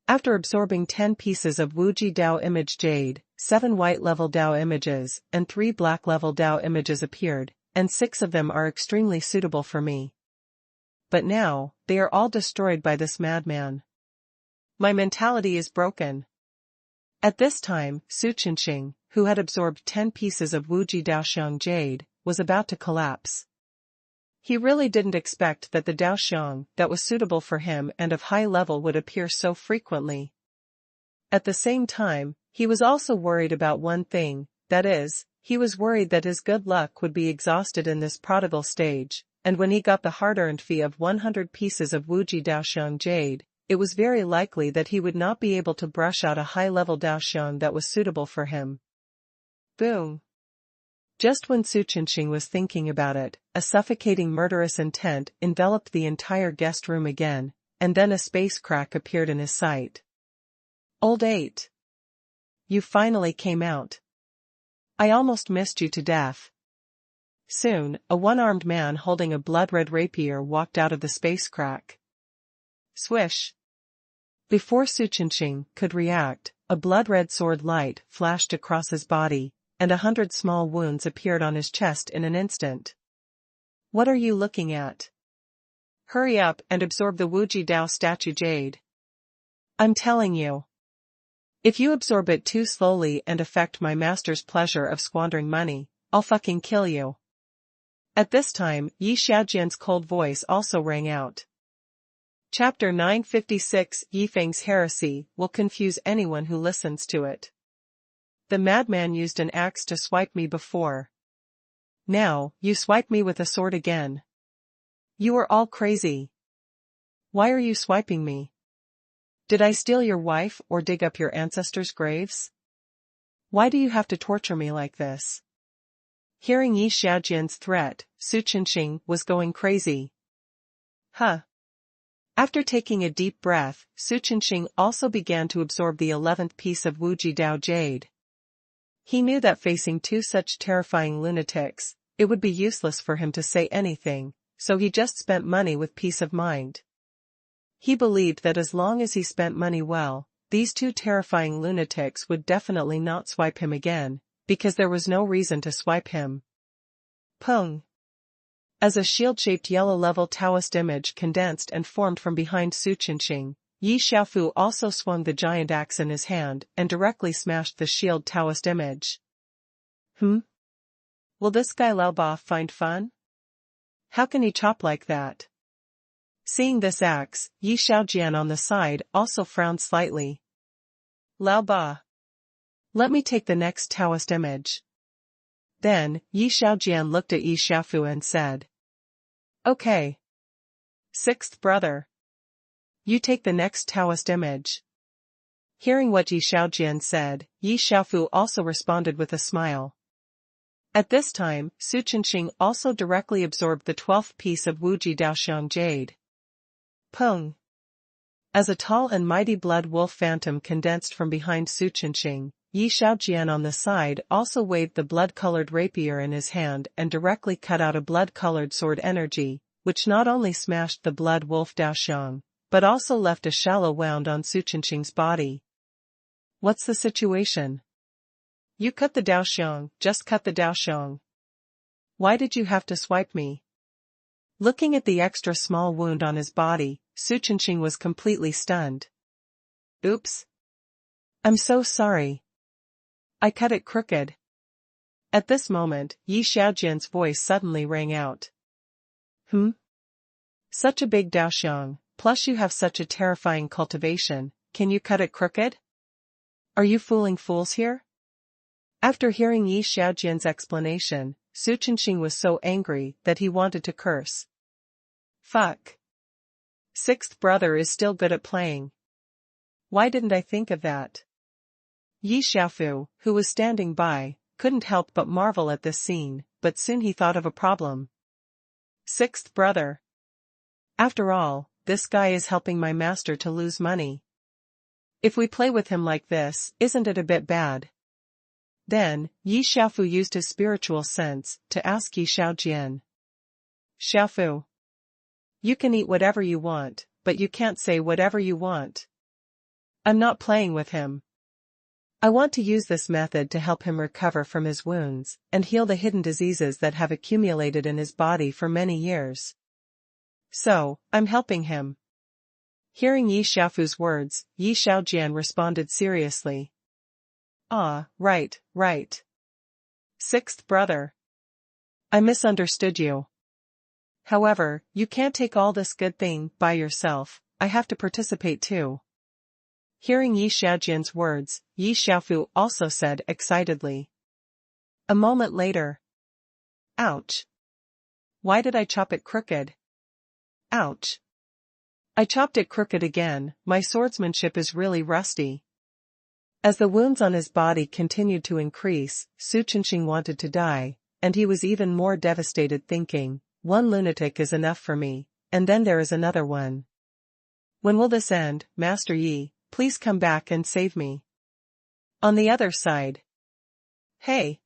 After absorbing 10 pieces of Wuji Dao image jade, 7 white level Dao images and 3 black level Dao images appeared, and 6 of them are extremely suitable for me. But now, they are all destroyed by this madman. My mentality is broken. At this time, Su Qingqing, who had absorbed 10 pieces of Wuji Daoxiang jade, was about to collapse. He really didn't expect that the Daoxiang that was suitable for him and of high level would appear so frequently. At the same time, he was also worried about one thing, that is, he was worried that his good luck would be exhausted in this prodigal stage, and when he got the hard-earned fee of 100 pieces of Wuji Daoxiang jade, it was very likely that he would not be able to brush out a high-level Daoxiang that was suitable for him. Boom. Just when Su Qingqing was thinking about it, a suffocating murderous intent enveloped the entire guest room again, and then a space crack appeared in his sight. Old 8. You finally came out. I almost missed you to death. Soon, a one-armed man holding a blood-red rapier walked out of the space crack. Swish. Before Su Qingqing could react, a blood-red sword light flashed across his body, and 100 small wounds appeared on his chest in an instant. What are you looking at? Hurry up and absorb the Wuji Dao statue jade. I'm telling you. If you absorb it too slowly and affect my master's pleasure of squandering money, I'll fucking kill you. At this time, Yi Xiaojian's cold voice also rang out. Chapter 956 Yifeng's heresy will confuse anyone who listens to it. The madman used an axe to swipe me before. Now, you swipe me with a sword again. You are all crazy. Why are you swiping me? Did I steal your wife or dig up your ancestors' graves? Why do you have to torture me like this? Hearing Yi Xiaojian's threat, Su Qingqing was going crazy. Huh. After taking a deep breath, Su Qingqing also began to absorb the 11th piece of Wuji Dao jade. He knew that facing two such terrifying lunatics, it would be useless for him to say anything, so he just spent money with peace of mind. He believed that as long as he spent money well, these two terrifying lunatics would definitely not swipe him again, because there was no reason to swipe him. Pung. As a shield-shaped yellow-level Taoist image condensed and formed from behind Su Qinqing, Yi Xiaofu also swung the giant axe in his hand and directly smashed the shield Taoist image. Will this guy Lao Ba find fun? How can he chop like that? Seeing this axe, Yi Xiaojian on the side also frowned slightly. Lao Ba. Let me take the next Taoist image. Then, Yi Xiaojian looked at Yi Xiaofu and said. Okay. Sixth brother. You take the next Taoist image. Hearing what Yi Xiaojian said, Yi Xiaofu also responded with a smile. At this time, Su Qinqing also directly absorbed the 12th piece of Wuji Daoxiang jade. Pung. As a tall and mighty blood wolf phantom condensed from behind Su Qinqing, Yi Xiaojian on the side also waved the blood-colored rapier in his hand and directly cut out a blood-colored sword energy, which not only smashed the blood wolf Daoxiang, but also left a shallow wound on Su Qinqing's body. What's the situation? You cut the Daoxiang, just cut the Daoxiang. Why did you have to swipe me? Looking at the extra small wound on his body, Su Qinqing was completely stunned. Oops. I'm so sorry. I cut it crooked. At this moment, Yi Xiaojian's voice suddenly rang out. Such a big Daoxiang, plus you have such a terrifying cultivation, can you cut it crooked? Are you fooling fools here? After hearing Yi Xiaojian's explanation, Su Qinqing was so angry that he wanted to curse. Fuck. Sixth brother is still good at playing. Why didn't I think of that? Yi Xiaofu, who was standing by, couldn't help but marvel at this scene, but soon he thought of a problem. Sixth brother. After all, this guy is helping my master to lose money. If we play with him like this, isn't it a bit bad? Then, Yi Xiaofu used his spiritual sense to ask Yi Xiaojian. Xiaofu. You can eat whatever you want, but you can't say whatever you want. I'm not playing with him. I want to use this method to help him recover from his wounds and heal the hidden diseases that have accumulated in his body for many years. So, I'm helping him. Hearing Yi Xiaofu's words, Yi Xiaojian responded seriously. Ah, right. Sixth brother. I misunderstood you. However, you can't take all this good thing by yourself, I have to participate too. Hearing Yi Xiaojian's words, Yi Xiaofu also said excitedly. A moment later. Ouch. Why did I chop it crooked? Ouch. I chopped it crooked again, my swordsmanship is really rusty. As the wounds on his body continued to increase, Su Qinqing wanted to die, and he was even more devastated thinking, one lunatic is enough for me, and then there is another one. When will this end, Master Yi? Please come back and save me. On the other side. Hey.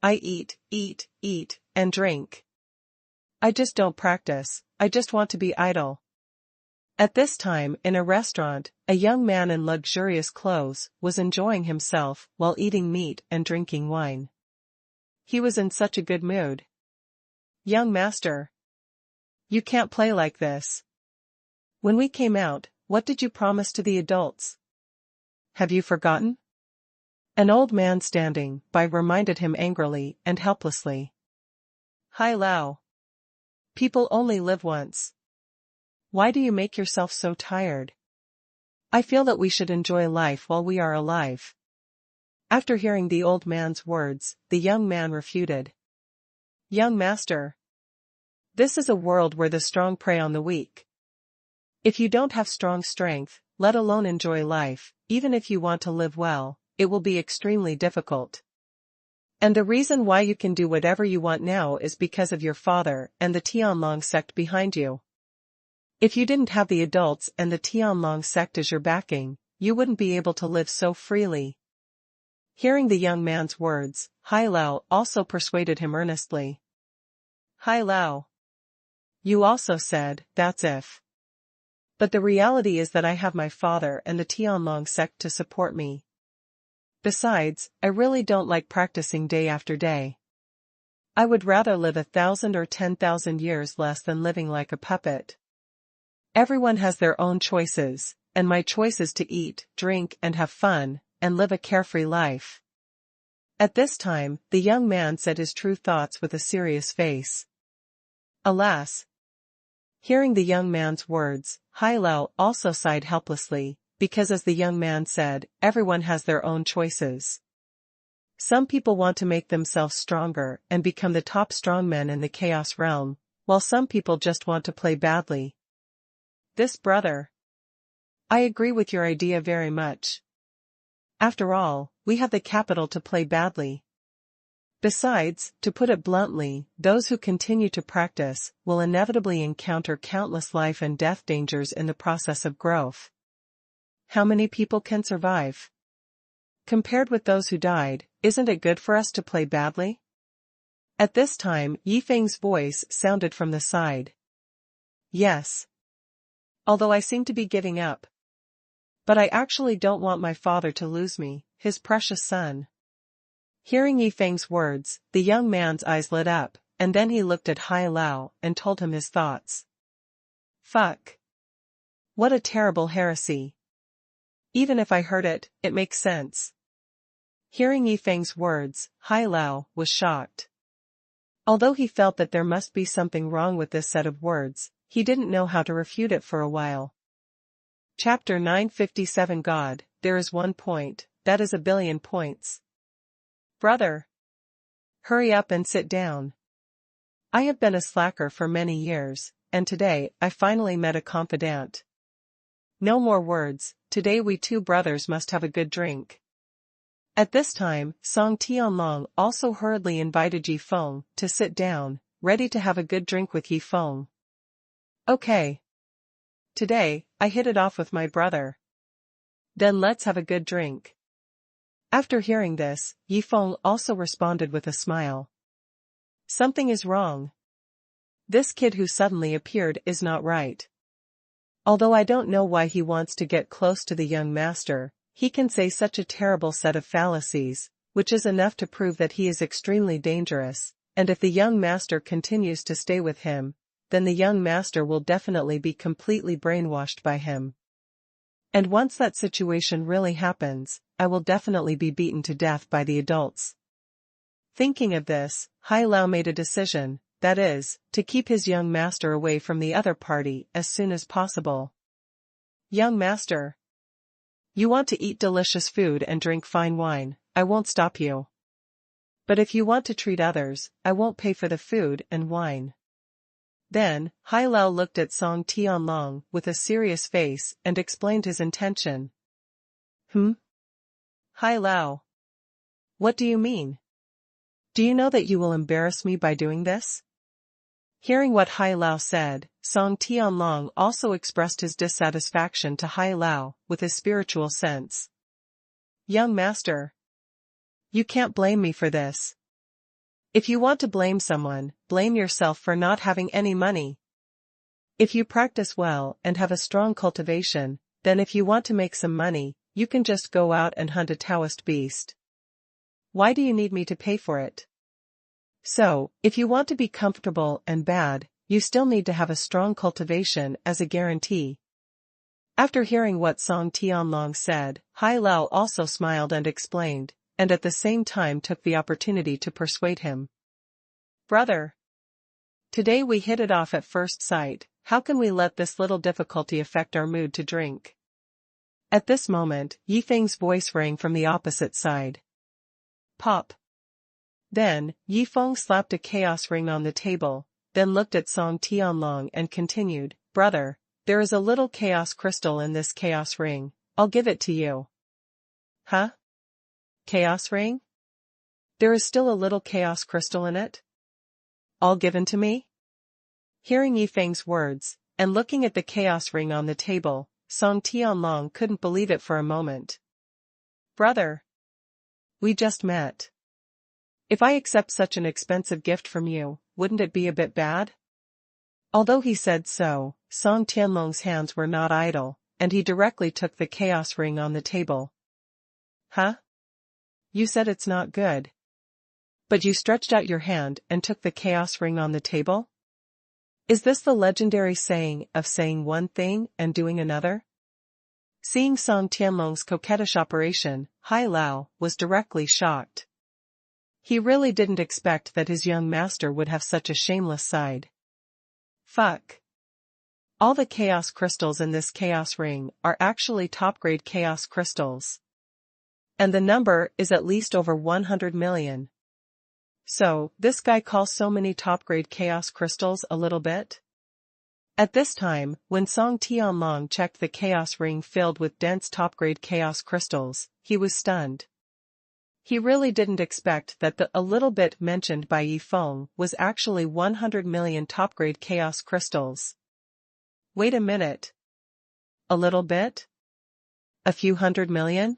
I eat, and drink. I just don't practice, I just want to be idle. At this time, in a restaurant, a young man in luxurious clothes was enjoying himself while eating meat and drinking wine. He was in such a good mood. Young master. You can't play like this. When we came out, what did you promise to the adults? Have you forgotten? An old man standing by reminded him angrily and helplessly. Hai Lao. People only live once. Why do you make yourself so tired? I feel that we should enjoy life while we are alive. After hearing the old man's words, the young man refuted. Young master. This is a world where the strong prey on the weak. If you don't have strong strength, let alone enjoy life, even if you want to live well, it will be extremely difficult. And the reason why you can do whatever you want now is because of your father and the Tianlong sect behind you. If you didn't have the adults and the Tianlong sect as your backing, you wouldn't be able to live so freely. Hearing the young man's words, Hai Lao also persuaded him earnestly. Hai Lao. You also said, that's if. But the reality is that I have my father and the Tianlong sect to support me. Besides, I really don't like practicing day after day. I would rather live 1,000 or 10,000 years less than living like a puppet. Everyone has their own choices, and my choice is to eat, drink and have fun, and live a carefree life. At this time, the young man said his true thoughts with a serious face. Alas! Hearing the young man's words, Hai Lao also sighed helplessly, because as the young man said, everyone has their own choices. Some people want to make themselves stronger and become the top strongmen in the chaos realm, while some people just want to play badly. This brother. I agree with your idea very much. After all, we have the capital to play badly. Besides, to put it bluntly, those who continue to practice will inevitably encounter countless life and death dangers in the process of growth. How many people can survive? Compared with those who died, isn't it good for us to play badly? At this time, Yifeng's voice sounded from the side. Yes. Although I seem to be giving up. But I actually don't want my father to lose me, his precious son. Hearing Yifeng's words, the young man's eyes lit up, and then he looked at Hai Lao and told him his thoughts. Fuck. What a terrible heresy. Even if I heard it, it makes sense. Hearing Yifeng's words, Hai Lao was shocked. Although he felt that there must be something wrong with this set of words, he didn't know how to refute it for a while. Chapter 957 God, there is one point, that is 1,000,000,000 points. Brother. Hurry up and sit down. I have been a slacker for many years, and today I finally met a confidant. No more words, today we two brothers must have a good drink. At this time, Song Tianlong also hurriedly invited Yi Feng to sit down, ready to have a good drink with Yi Feng. Okay. Today, I hit it off with my brother. Then let's have a good drink. After hearing this, Yi Feng also responded with a smile. Something is wrong. This kid who suddenly appeared is not right. Although I don't know why he wants to get close to the young master, he can say such a terrible set of fallacies, which is enough to prove that he is extremely dangerous, and if the young master continues to stay with him, then the young master will definitely be completely brainwashed by him. And once that situation really happens, I will definitely be beaten to death by the adults. Thinking of this, Hai Lao made a decision, that is, to keep his young master away from the other party as soon as possible. Young master. You want to eat delicious food and drink fine wine, I won't stop you. But if you want to treat others, I won't pay for the food and wine. Then, Hai Lao looked at Song Tianlong with a serious face and explained his intention. Hai Lao. What do you mean? Do you know that you will embarrass me by doing this? Hearing what Hai Lao said, Song Tianlong also expressed his dissatisfaction to Hai Lao with his spiritual sense. Young master. You can't blame me for this. If you want to blame someone, blame yourself for not having any money. If you practice well and have a strong cultivation, then if you want to make some money, you can just go out and hunt a Taoist beast. Why do you need me to pay for it? So, if you want to be comfortable and bad, you still need to have a strong cultivation as a guarantee. After hearing what Song Tianlong said, Hai Lao also smiled and explained, and at the same time took the opportunity to persuade him. Brother. Today we hit it off at first sight, how can we let this little difficulty affect our mood to drink? At this moment, Yifeng's voice rang from the opposite side. Pop. Then, Yifeng slapped a chaos ring on the table, then looked at Song Tianlong and continued, Brother, there is a little chaos crystal in this chaos ring, I'll give it to you. Huh? Chaos ring? There is still a little chaos crystal in it? All given to me? Hearing Yifeng's words, and looking at the chaos ring on the table, Song Tianlong couldn't believe it for a moment. Brother. We just met. If I accept such an expensive gift from you, wouldn't it be a bit bad? Although he said so, Song Tianlong's hands were not idle, and he directly took the chaos ring on the table. Huh? You said it's not good. But you stretched out your hand and took the chaos ring on the table? Is this the legendary saying of saying one thing and doing another? Seeing Song Tianlong's coquettish operation, Hai Lao was directly shocked. He really didn't expect that his young master would have such a shameless side. Fuck. All the chaos crystals in this chaos ring are actually top-grade chaos crystals. And the number is at least over 100 million. So, this guy calls so many top-grade chaos crystals a little bit? At this time, when Song Tianlong checked the chaos ring filled with dense top-grade chaos crystals, he was stunned. He really didn't expect that the "a little bit" mentioned by Yi Feng was actually 100 million top-grade chaos crystals. Wait a minute. A little bit? A few hundred million?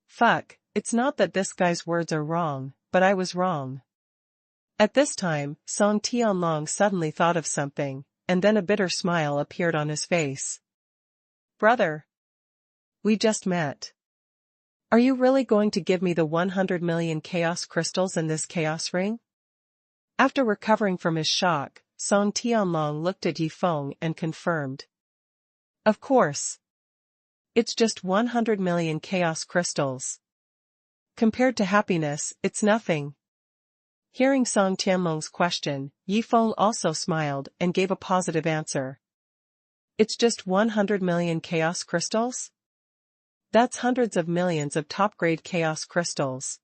Fuck, it's not that this guy's words are wrong, but I was wrong. At this time, Song Tianlong suddenly thought of something, and then a bitter smile appeared on his face. Brother. We just met. Are you really going to give me the 100 million chaos crystals in this chaos ring? After recovering from his shock, Song Tianlong looked at Yi Feng and confirmed. Of course. It's just 100 million chaos crystals. Compared to happiness, it's nothing. Hearing Song Tianlong's question, Yi Feng also smiled and gave a positive answer. It's just 100 million chaos crystals? That's hundreds of millions of top-grade chaos crystals.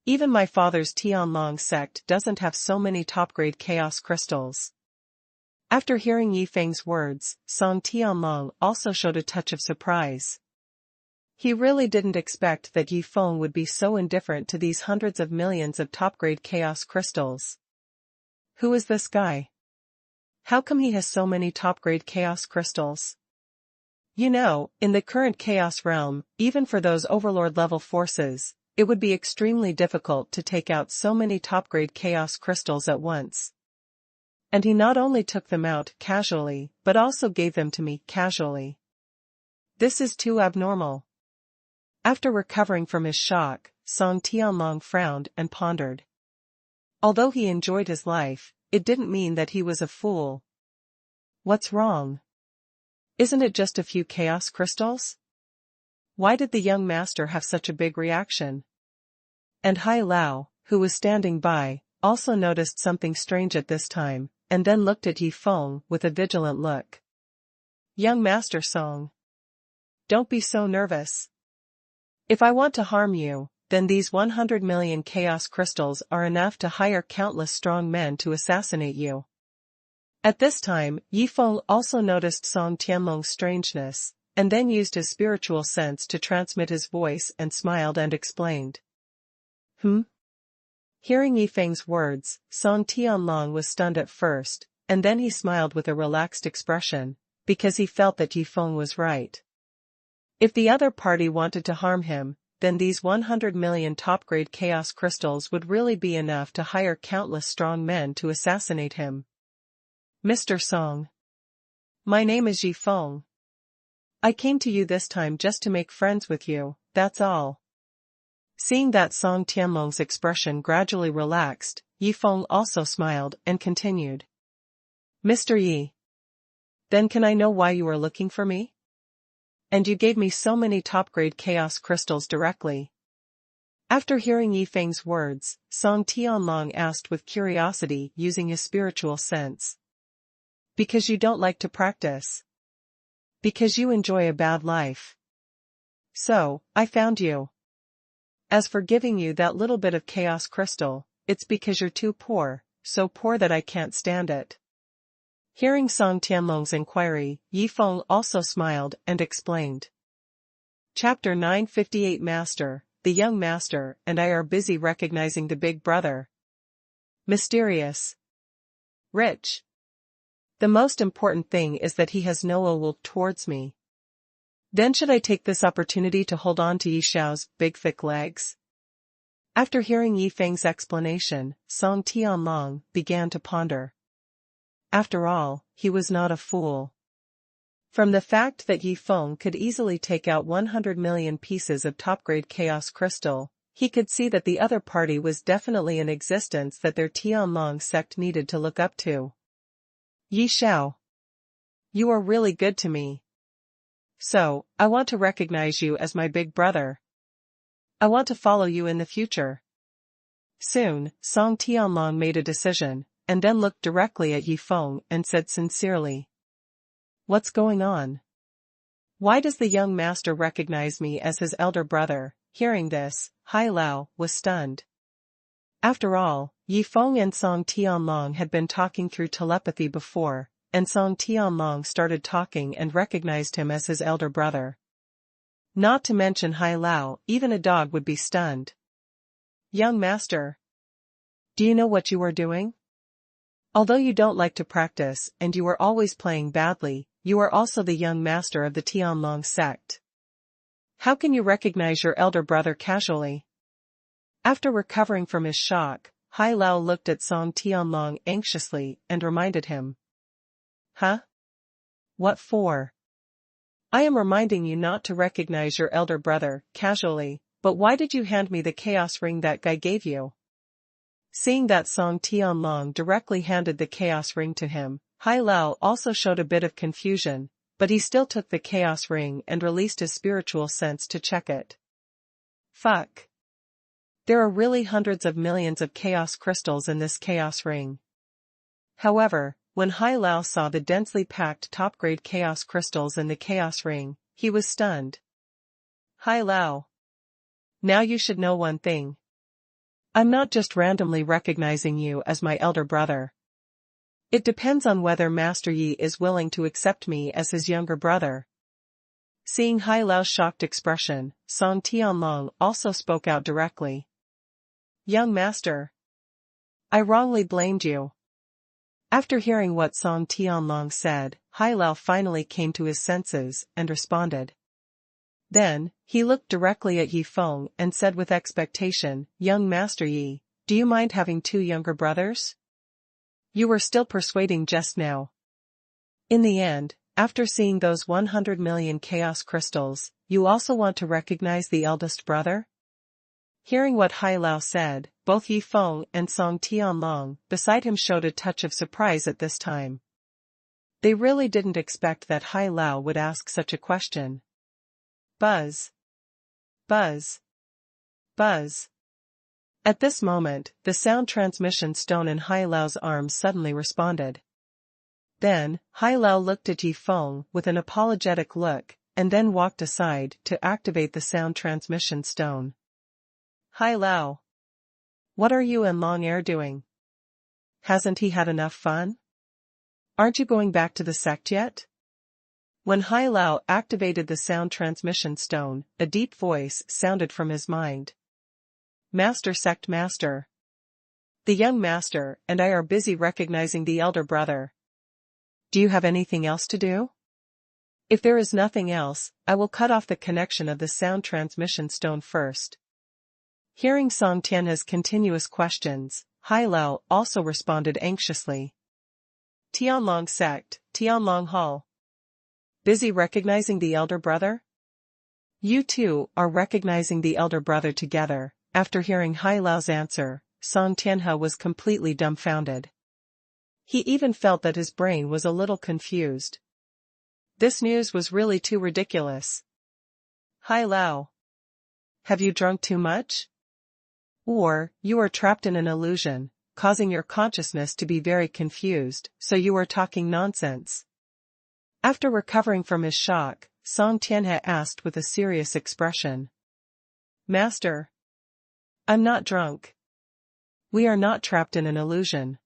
Even my father's Tianlong sect doesn't have so many top-grade chaos crystals. After hearing Yi Feng's words, Song Tianlong also showed a touch of surprise. He really didn't expect that Yi Feng would be so indifferent to these hundreds of millions of top-grade chaos crystals. Who is this guy? How come he has so many top-grade chaos crystals? You know, in the current chaos realm, even for those overlord-level forces, it would be extremely difficult to take out so many top-grade chaos crystals at once. And he not only took them out casually, but also gave them to me casually. This is too abnormal. After recovering from his shock, Song Tianlong frowned and pondered. Although he enjoyed his life, it didn't mean that he was a fool. What's wrong? Isn't it just a few chaos crystals? Why did the young master have such a big reaction? And Hai Lao, who was standing by, also noticed something strange at this time, and then looked at Yi Feng with a vigilant look. Young Master Song. Don't be so nervous. If I want to harm you, then these 100 million chaos crystals are enough to hire countless strong men to assassinate you. At this time, Yi Feng also noticed Song Tianlong's strangeness, and then used his spiritual sense to transmit his voice and smiled and explained. Hearing Yi Feng's words, Song Tianlong was stunned at first, and then he smiled with a relaxed expression, because he felt that Yi Feng was right. If the other party wanted to harm him, then these 100 million top-grade chaos crystals would really be enough to hire countless strong men to assassinate him. Mr. Song. My name is Yi Feng. I came to you this time just to make friends with you, that's all. Seeing that Song Tianlong's expression gradually relaxed, Yi Feng also smiled and continued. Mr. Yi. Then can I know why you are looking for me? And you gave me so many top-grade chaos crystals directly. After hearing Yi Feng's words, Song Tianlong asked with curiosity using his spiritual sense. Because you don't like to practice. Because you enjoy a bad life. So, I found you. As for giving you that little bit of chaos crystal, it's because you're too poor, so poor that I can't stand it. Hearing Song Tianlong's inquiry, Yi Feng also smiled and explained. Chapter 958 Master, the young master and I are busy recognizing the big brother. Mysterious. Rich. The most important thing is that he has no ill will towards me. Then should I take this opportunity to hold on to Yi Xiao's big thick legs? After hearing Yi Feng's explanation, Song Tianlong began to ponder. After all, he was not a fool. From the fact that Yi Feng could easily take out 100 million pieces of top-grade chaos crystal, he could see that the other party was definitely an existence that their Tianlong sect needed to look up to. Yi Xiao. You are really good to me. So, I want to recognize you as my big brother. I want to follow you in the future. Soon, Song Tianlong made a decision, and then looked directly at Yi Feng and said sincerely. What's going on? Why does the young master recognize me as his elder brother? Hearing this, Hai Lao was stunned. After all, Yi Feng and Song Tianlong had been talking through telepathy before, and Song Tianlong started talking and recognized him as his elder brother. Not to mention Hai Lao, even a dog would be stunned. Young master. Do you know what you are doing? Although you don't like to practice and you are always playing badly, you are also the young master of the Tianlong sect. How can you recognize your elder brother casually? After recovering from his shock, Hai Lao looked at Song Tianlong anxiously and reminded him. Huh? What for? I am reminding you not to recognize your elder brother casually, but why did you hand me the chaos ring that guy gave you? Seeing that Song Tianlong directly handed the chaos ring to him, Hai Lao also showed a bit of confusion, but he still took the chaos ring and released his spiritual sense to check it. Fuck. There are really hundreds of millions of chaos crystals in this chaos ring. However, when Hai Lao saw the densely packed top-grade chaos crystals in the chaos ring, he was stunned. Hai Lao. Now you should know one thing. I'm not just randomly recognizing you as my elder brother. It depends on whether Master Yi is willing to accept me as his younger brother. Seeing Hai Lao's shocked expression, Song Tianlong also spoke out directly. Young master. I wrongly blamed you. After hearing what Song Tianlong said, Hai Lao finally came to his senses and responded. Then, he looked directly at Yi Feng and said with expectation, Young Master Yi, do you mind having two younger brothers? You were still persuading just now. In the end, after seeing those 100 million chaos crystals, you also want to recognize the eldest brother? Hearing what Hai Lao said, both Yi Feng and Song Tianlong beside him showed a touch of surprise at this time. They really didn't expect that Hai Lao would ask such a question. Buzz. Buzz. Buzz. At this moment, the sound transmission stone in Hai Lao's arm suddenly responded. Then, Hai Lao looked at Yi Feng with an apologetic look, and then walked aside to activate the sound transmission stone. Hai Lao. What are you and Long Air doing? Hasn't he had enough fun? Aren't you going back to the sect yet? When Hai Lao activated the sound transmission stone, a deep voice sounded from his mind. Master Sect Master. The young master and I are busy recognizing the elder brother. Do you have anything else to do? If there is nothing else, I will cut off the connection of the sound transmission stone first. Hearing Song Tianhe's continuous questions, Hai Lao also responded anxiously. Tianlong Sect, Tianlong Hall. Busy recognizing the elder brother? You two are recognizing the elder brother together. After hearing Hai Lao's answer, Song Tianhe was completely dumbfounded. He even felt that his brain was a little confused. This news was really too ridiculous. Hai Lao. Have you drunk too much? Or, you are trapped in an illusion, causing your consciousness to be very confused, so you are talking nonsense. After recovering from his shock, Song Tianhe asked with a serious expression. Master. I'm not drunk. We are not trapped in an illusion.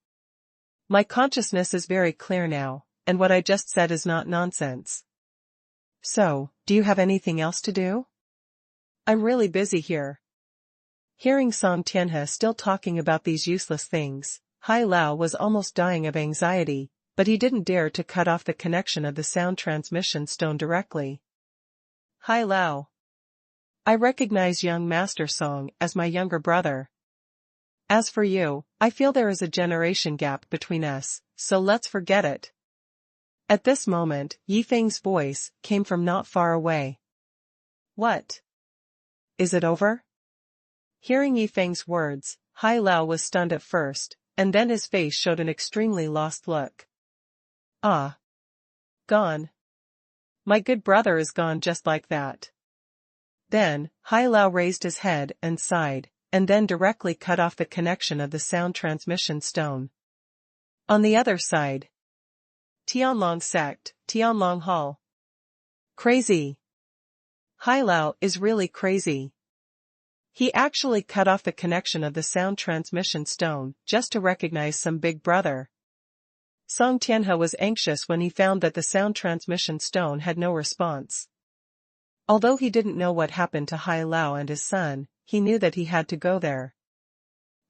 My consciousness is very clear now, and what I just said is not nonsense. So, do you have anything else to do? I'm really busy here. Hearing Song Tianhe still talking about these useless things, Hai Lao was almost dying of anxiety, but he didn't dare to cut off the connection of the sound transmission stone directly. Hai Lao. I recognize young Master Song as my younger brother. As for you, I feel there is a generation gap between us, so let's forget it. At this moment, Yifeng's voice came from not far away. What? Is it over? Hearing Yifeng's words, Hai Lao was stunned at first, and then his face showed an extremely lost look. Ah. Gone. My good brother is gone just like that. Then, Hai Lao raised his head and sighed, and then directly cut off the connection of the sound transmission stone. On the other side. Tianlong sect, Tianlong Hall. Crazy. Hai Lao is really crazy. He actually cut off the connection of the sound transmission stone just to recognize some big brother. Song Tianhe was anxious when he found that the sound transmission stone had no response. Although he didn't know what happened to Hai Lao and his son, he knew that he had to go there.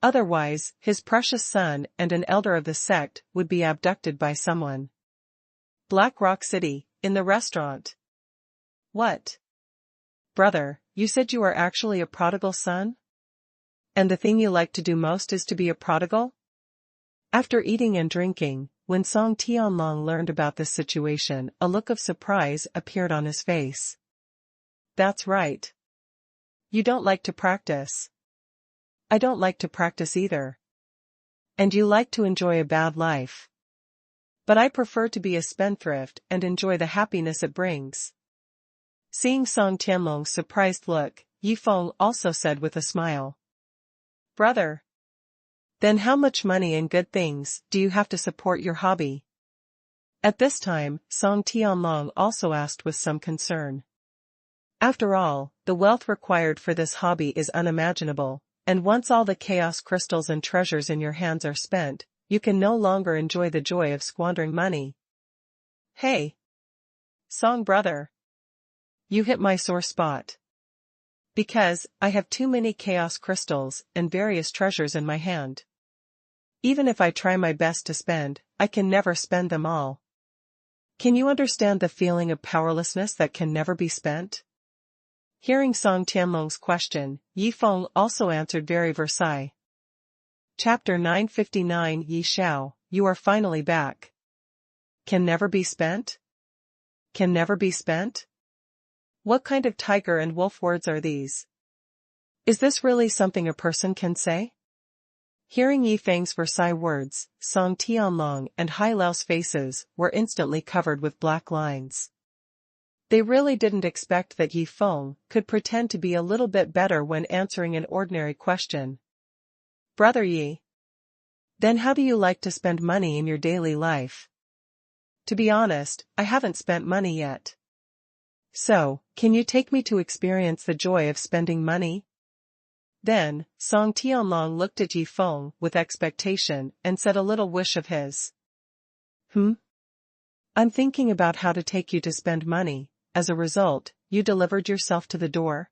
Otherwise, his precious son and an elder of the sect would be abducted by someone. Black Rock City, in the restaurant. What? Brother, you said you are actually a prodigal son? And the thing you like to do most is to be a prodigal? After eating and drinking, when Song Tianlong learned about this situation, a look of surprise appeared on his face. That's right. You don't like to practice. I don't like to practice either. And you like to enjoy a bad life. But I prefer to be a spendthrift and enjoy the happiness it brings. Seeing Song Tianlong's surprised look, Yifeng also said with a smile. Brother. Then how much money and good things do you have to support your hobby? At this time, Song Tianlong also asked with some concern. After all, the wealth required for this hobby is unimaginable, and once all the chaos crystals and treasures in your hands are spent, you can no longer enjoy the joy of squandering money. Hey! Song brother! You hit my sore spot. Because, I have too many chaos crystals and various treasures in my hand. Even if I try my best to spend, I can never spend them all. Can you understand the feeling of powerlessness that can never be spent? Hearing Song Tianlong's question, Yifeng also answered very versailles. Chapter 959 Yi Xiao, you are finally back. Can never be spent? Can never be spent? What kind of tiger and wolf words are these? Is this really something a person can say? Hearing Yifeng's Versailles words, Song Tianlong and Hai Lao's faces were instantly covered with black lines. They really didn't expect that Yifeng could pretend to be a little bit better when answering an ordinary question. Brother Yi. Then how do you like to spend money in your daily life? To be honest, I haven't spent money yet. So, can you take me to experience the joy of spending money? Then, Song Tianlong looked at Yifeng with expectation and said a little wish of his. I'm thinking about how to take you to spend money. As a result, you delivered yourself to the door?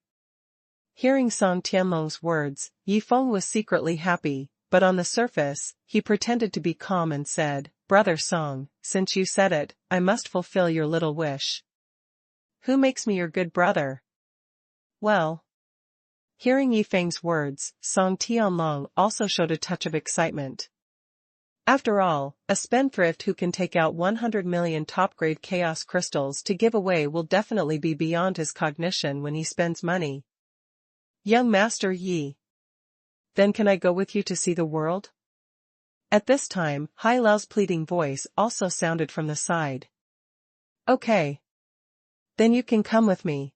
Hearing Song Tianlong's words, Yifeng was secretly happy, but on the surface, he pretended to be calm and said, Brother Song, since you said it, I must fulfill your little wish. Who makes me your good brother? Well. Hearing Yifeng's words, Song Tianlong also showed a touch of excitement. After all, a spendthrift who can take out 100 million top-grade chaos crystals to give away will definitely be beyond his cognition when he spends money. Young Master Yi. Then can I go with you to see the world? At this time, Hai Lao's pleading voice also sounded from the side. Okay. Then you can come with me.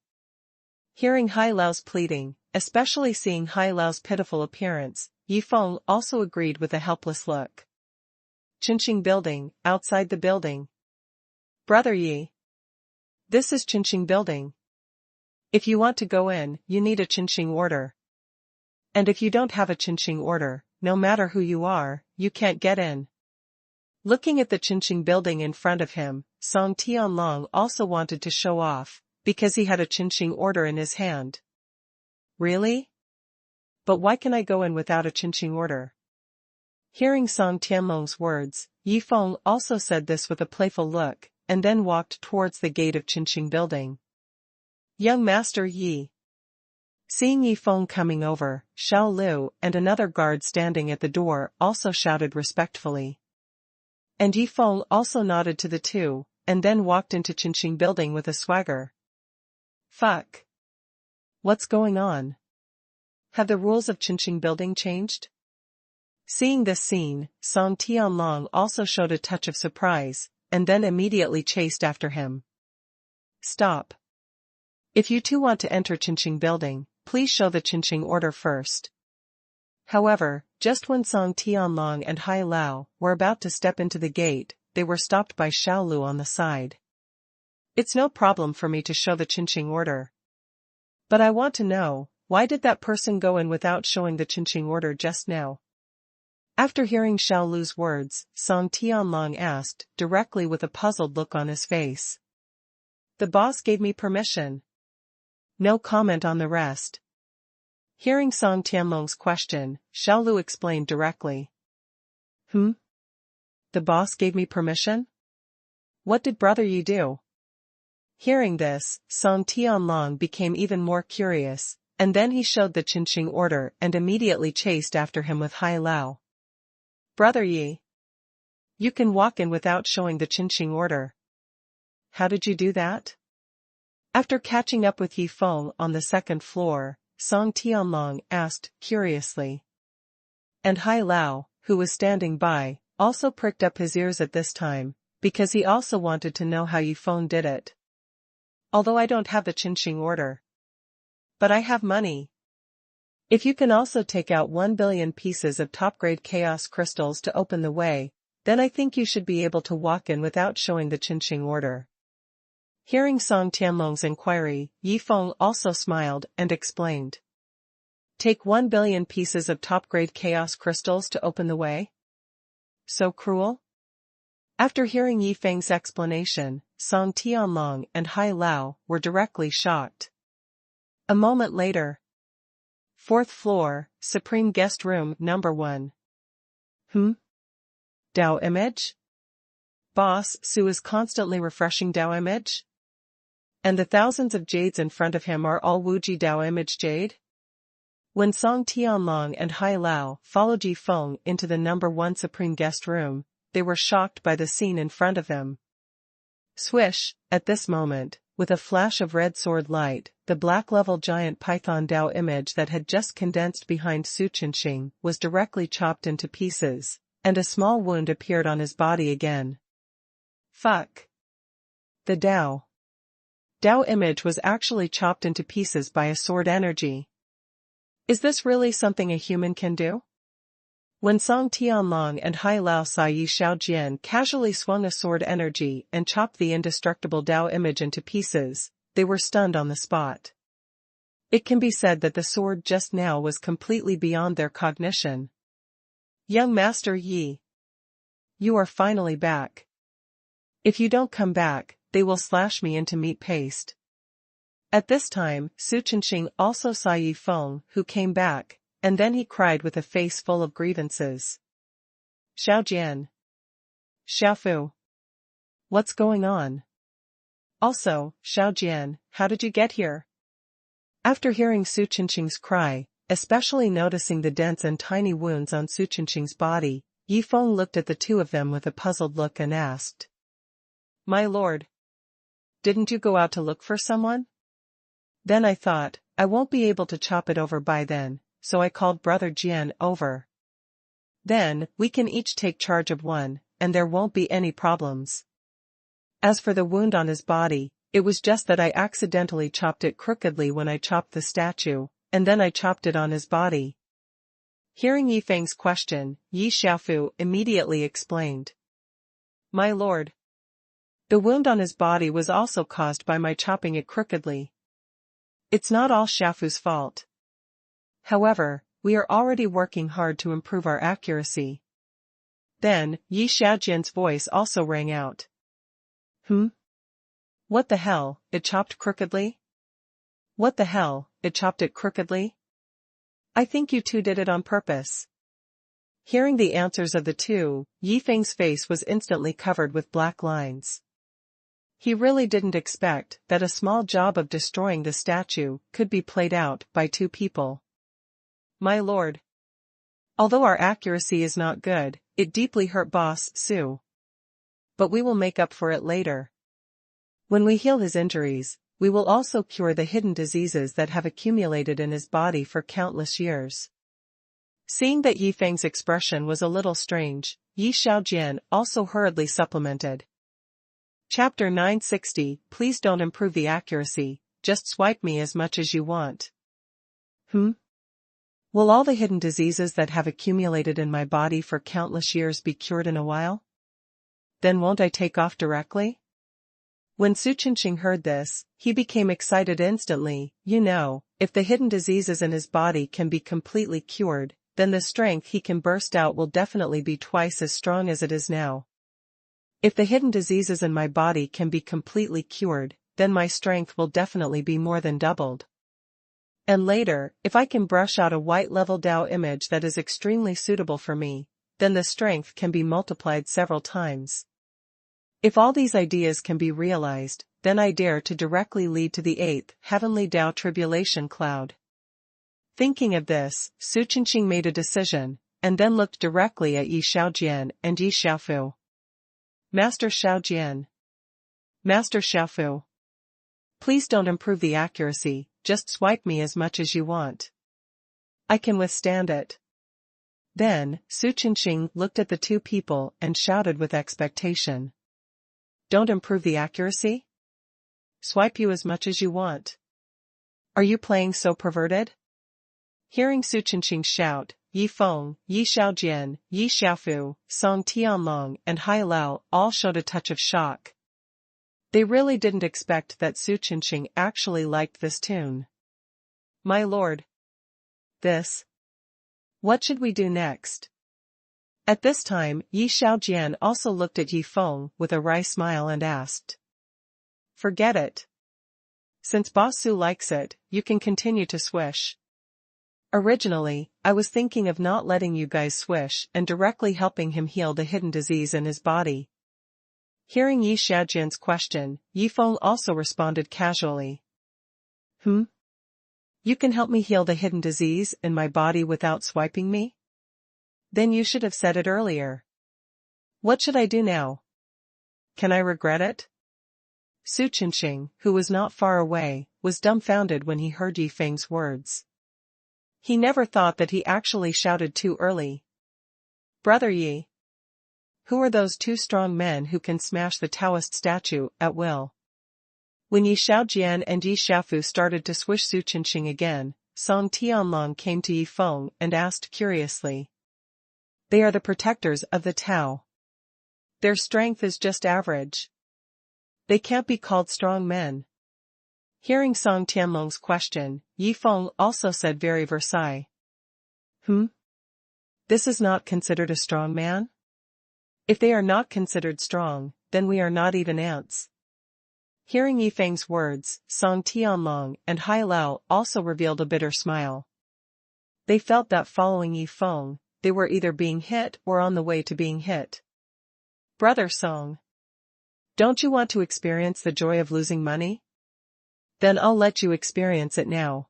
Hearing Hai Lao's pleading, especially seeing Hai Lao's pitiful appearance, Yifeng also agreed with a helpless look. Qinqing Building, outside the building. Brother Yi. This is Qinqing Building. If you want to go in, you need a Qinqing order. And if you don't have a Qinqing order, no matter who you are, you can't get in. Looking at the Qinqing Building in front of him, Song Tianlong also wanted to show off, because he had a Qinqing order in his hand. Really? But why can I go in without a Qinqing order? Hearing Song Tianlong's words, Yifeng also said this with a playful look, and then walked towards the gate of Qinqing Building. Young Master Yi. Seeing Yi Feng coming over, Xiao Lu and another guard standing at the door also shouted respectfully. And Yi Feng also nodded to the two, and then walked into Qinxing building with a swagger. Fuck. What's going on? Have the rules of Qinxing building changed? Seeing this scene, Song Tianlong also showed a touch of surprise, and then immediately chased after him. Stop. If you two want to enter Qinxing building, please show the Qinxing order first. However, just when Song Tianlong and Hai Lao were about to step into the gate, they were stopped by Xiao Lu on the side. It's no problem for me to show the Qinxing order. But I want to know, why did that person go in without showing the Qinxing order just now? After hearing Xiao Lu's words, Song Tianlong asked, directly with a puzzled look on his face. The boss gave me permission. No comment on the rest. Hearing Song Tianlong's question, Xiao Lu explained directly. The boss gave me permission? What did Brother Yi do? Hearing this, Song Tianlong became even more curious, and then he showed the Qinxing order and immediately chased after him with Hai Lao. Brother Yi. You can walk in without showing the Qinxing order. How did you do that? After catching up with Yi Feng on the second floor, Song Tianlong asked, curiously. And Hai Lao, who was standing by, also pricked up his ears at this time, because he also wanted to know how Yi Feng did it. Although I don't have the Qinxing order. But I have money. If you can also take out 1 billion pieces of top-grade chaos crystals to open the way, then I think you should be able to walk in without showing the Qinxing order. Hearing Song Tianlong's inquiry, Yi Feng also smiled and explained. Take 1 billion pieces of top-grade chaos crystals to open the way? So cruel? After hearing Yi Feng's explanation, Song Tianlong and Hai Lao were directly shocked. A moment later. 4th floor, Supreme Guest Room number 1. Dao image? Boss Su is constantly refreshing Dao image? And the thousands of jades in front of him are all Wuji Dao image jade? When Song Tianlong and Hai Lao followed Yi Feng into the number 1 Supreme Guest Room, they were shocked by the scene in front of them. Swish, at this moment, with a flash of red sword light, the black-level giant python Dao image that had just condensed behind Su Qinxing was directly chopped into pieces, and a small wound appeared on his body again. Fuck. The Dao image was actually chopped into pieces by a sword energy. Is this really something a human can do? When Song Tianlong and Hai Lao saw Yi Xiaojian casually swung a sword energy and chopped the indestructible Dao image into pieces, they were stunned on the spot. It can be said that the sword just now was completely beyond their cognition. Young Master Yi. You are finally back. If you don't come back, they will slash me into meat paste. At this time, Su Qinxing also saw Yi Feng, who came back, and then he cried with a face full of grievances. Xiaojian. Xiaofu. What's going on? Also, Xiaojian, how did you get here? After hearing Su Qinxing's cry, especially noticing the dents and tiny wounds on Su Qinxing's body, Yi Feng looked at the two of them with a puzzled look and asked. My lord. Didn't you go out to look for someone? Then I thought, I won't be able to chop it over by then, so I called Brother Jian over. Then, we can each take charge of one, and there won't be any problems. As for the wound on his body, it was just that I accidentally chopped it crookedly when I chopped the statue, and then I chopped it on his body. Hearing Yi Feng's question, Yi Xiaofu immediately explained. My lord. The wound on his body was also caused by my chopping it crookedly. It's not all Xiaofu's fault. However, we are already working hard to improve our accuracy. Then, Yi Xiaojian's voice also rang out. What the hell, it chopped crookedly? What the hell, it chopped it crookedly? I think you two did it on purpose. Hearing the answers of the two, Yi Feng's face was instantly covered with black lines. He really didn't expect that a small job of destroying the statue could be played out by two people. My lord. Although our accuracy is not good, it deeply hurt Boss Su. But we will make up for it later. When we heal his injuries, we will also cure the hidden diseases that have accumulated in his body for countless years. Seeing that Yi Feng's expression was a little strange, Yi Xiaojian also hurriedly supplemented. Chapter 960, please don't improve the accuracy, just swipe me as much as you want. Will all the hidden diseases that have accumulated in my body for countless years be cured in a while? Then won't I take off directly? When Su Qinqing heard this, he became excited instantly. If the hidden diseases in his body can be completely cured, then the strength he can burst out will definitely be twice as strong as it is now. If the hidden diseases in my body can be completely cured, then my strength will definitely be more than doubled. And later, if I can brush out a white level Dao image that is extremely suitable for me, then the strength can be multiplied several times. If all these ideas can be realized, then I dare to directly lead to the 8th heavenly Dao tribulation cloud. Thinking of this, Su Qinqing made a decision, and then looked directly at Yi Xiaojian and Yi Xiaofu. Master Xiaojian. Master Xiaofu. Please don't improve the accuracy, just swipe me as much as you want. I can withstand it. Then, Su Qinqing looked at the two people and shouted with expectation. Don't improve the accuracy? Swipe you as much as you want. Are you playing so perverted? Hearing Su Qinqing shout, Yi Feng, Yi Xiaojian, Yi Xiaofu, Song Tianlong and Hai Lao all showed a touch of shock. They really didn't expect that Su Qinqing actually liked this tune. My lord. This. What should we do next? At this time, Yi Xiaojian also looked at Yi Feng with a wry smile and asked. Forget it. Since Boss Su likes it, you can continue to swish. Originally, I was thinking of not letting you guys swish and directly helping him heal the hidden disease in his body. Hearing Yi Xiaojian's question, Yi Feng also responded casually. You can help me heal the hidden disease in my body without swiping me? Then you should have said it earlier. What should I do now? Can I regret it? Su Qinqing, who was not far away, was dumbfounded when he heard Yi Feng's words. He never thought that he actually shouted too early. Brother Yi. Who are those two strong men who can smash the Taoist statue at will? When Yi Xiaojian and Yi Xiaofu started to swish Su Qinqing again, Song Tianlong came to Yi Feng and asked curiously. They are the protectors of the Tao. Their strength is just average. They can't be called strong men. Hearing Song Tianlong's question, Yi Feng also said very Versailles. This is not considered a strong man? If they are not considered strong, then we are not even ants. Hearing Yi Feng's words, Song Tianlong and Hai Lao also revealed a bitter smile. They felt that following Yi Feng, they were either being hit or on the way to being hit. Brother Song. Don't you want to experience the joy of losing money? Then I'll let you experience it now.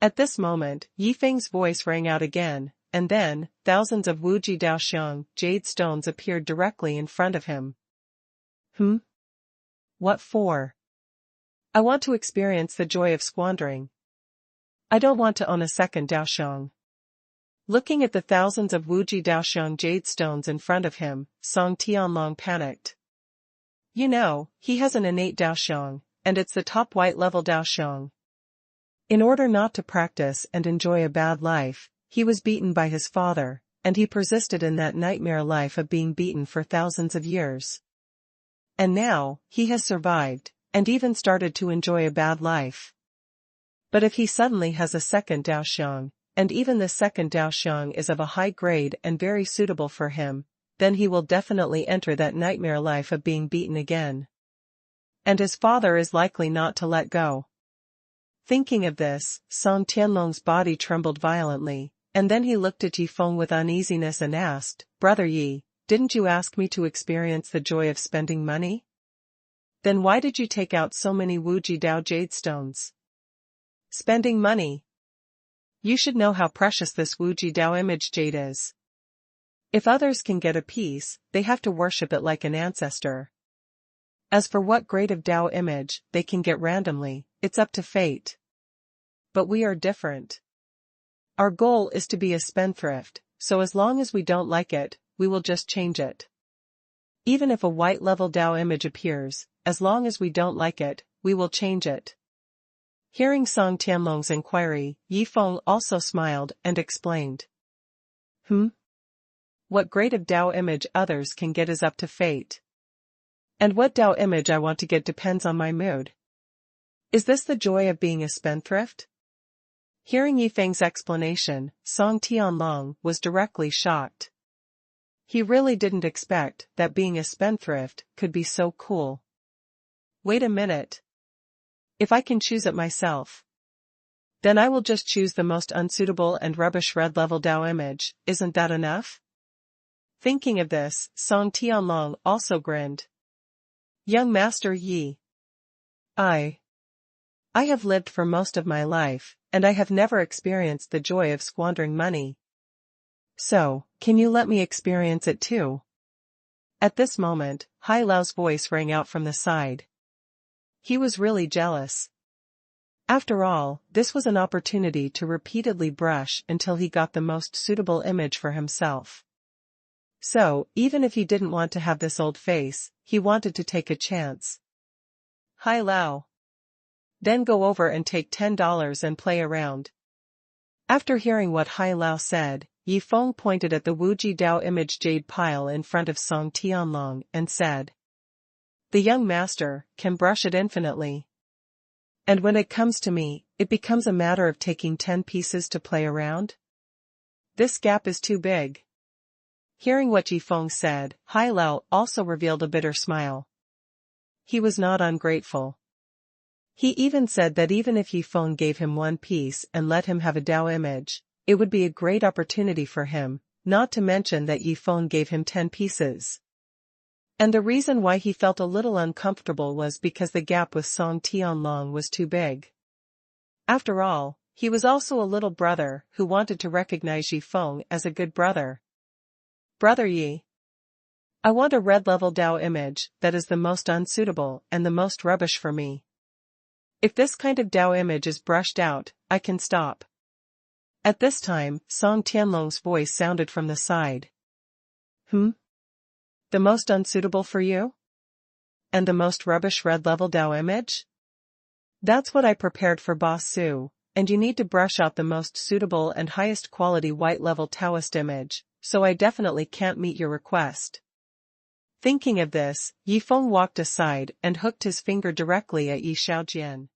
At this moment, Yi Feng's voice rang out again, and then, thousands of Wuji Daoxiang jade stones appeared directly in front of him. What for? I want to experience the joy of squandering. I don't want to own a second Daoxiang. Looking at the thousands of Wuji Daoxiang jade stones in front of him, Song Tianlong panicked. He has an innate Daoxiang, and it's the top white-level Daoxiang. In order not to practice and enjoy a bad life, he was beaten by his father, and he persisted in that nightmare life of being beaten for thousands of years. And now, he has survived, and even started to enjoy a bad life. But if he suddenly has a second Daoxiang, and even the second Daoxiang is of a high grade and very suitable for him, then he will definitely enter that nightmare life of being beaten again. And his father is likely not to let go. Thinking of this, Song Tianlong's body trembled violently, and then he looked at Yi Feng with uneasiness and asked, Brother Yi, didn't you ask me to experience the joy of spending money? Then why did you take out so many Wuji Dao jade stones? Spending money. You should know how precious this Wuji Dao image jade is. If others can get a piece, they have to worship it like an ancestor. As for what grade of Dao image they can get randomly, it's up to fate. But we are different. Our goal is to be a spendthrift, so as long as we don't like it, we will just change it. Even if a white level Dao image appears, as long as we don't like it, we will change it. Hearing Song Tianlong's inquiry, Yi Feng also smiled and explained. What grade of Dao image others can get is up to fate. And what Dao image I want to get depends on my mood. Is this the joy of being a spendthrift? Hearing Yi Feng's explanation, Song Tianlong was directly shocked. He really didn't expect that being a spendthrift could be so cool. Wait a minute. If I can choose it myself, then I will just choose the most unsuitable and rubbish red level Dao image, isn't that enough? Thinking of this, Song Tianlong also grinned. Young Master Yi. I have lived for most of my life, and I have never experienced the joy of squandering money. So, can you let me experience it too? At this moment, Hai Lao's voice rang out from the side. He was really jealous. After all, this was an opportunity to repeatedly brush until he got the most suitable image for himself. So, even if he didn't want to have this old face, he wanted to take a chance. Hai Lao. Then go over and take $10 and play around. After hearing what Hai Lao said, Yi Feng pointed at the Wuji Dao image jade pile in front of Song Tianlong and said. The young master can brush it infinitely. And when it comes to me, it becomes a matter of taking 10 pieces to play around? This gap is too big. Hearing what Yi Feng said, Hai Lao also revealed a bitter smile. He was not ungrateful. He even said that even if Yi Feng gave him one piece and let him have a Dao image, it would be a great opportunity for him, not to mention that Yi Feng gave him 10 pieces. And the reason why he felt a little uncomfortable was because the gap with Song Tianlong was too big. After all, he was also a little brother who wanted to recognize Yi Feng as a good brother. Brother Yi. I want a red level Dao image that is the most unsuitable and the most rubbish for me. If this kind of Dao image is brushed out, I can stop. At this time, Song Tianlong's voice sounded from the side. The most unsuitable for you? And the most rubbish red level Dao image? That's what I prepared for Boss Su, and you need to brush out the most suitable and highest quality white level Taoist image, so I definitely can't meet your request. Thinking of this, Yi Feng walked aside and hooked his finger directly at Yi Xiaojian.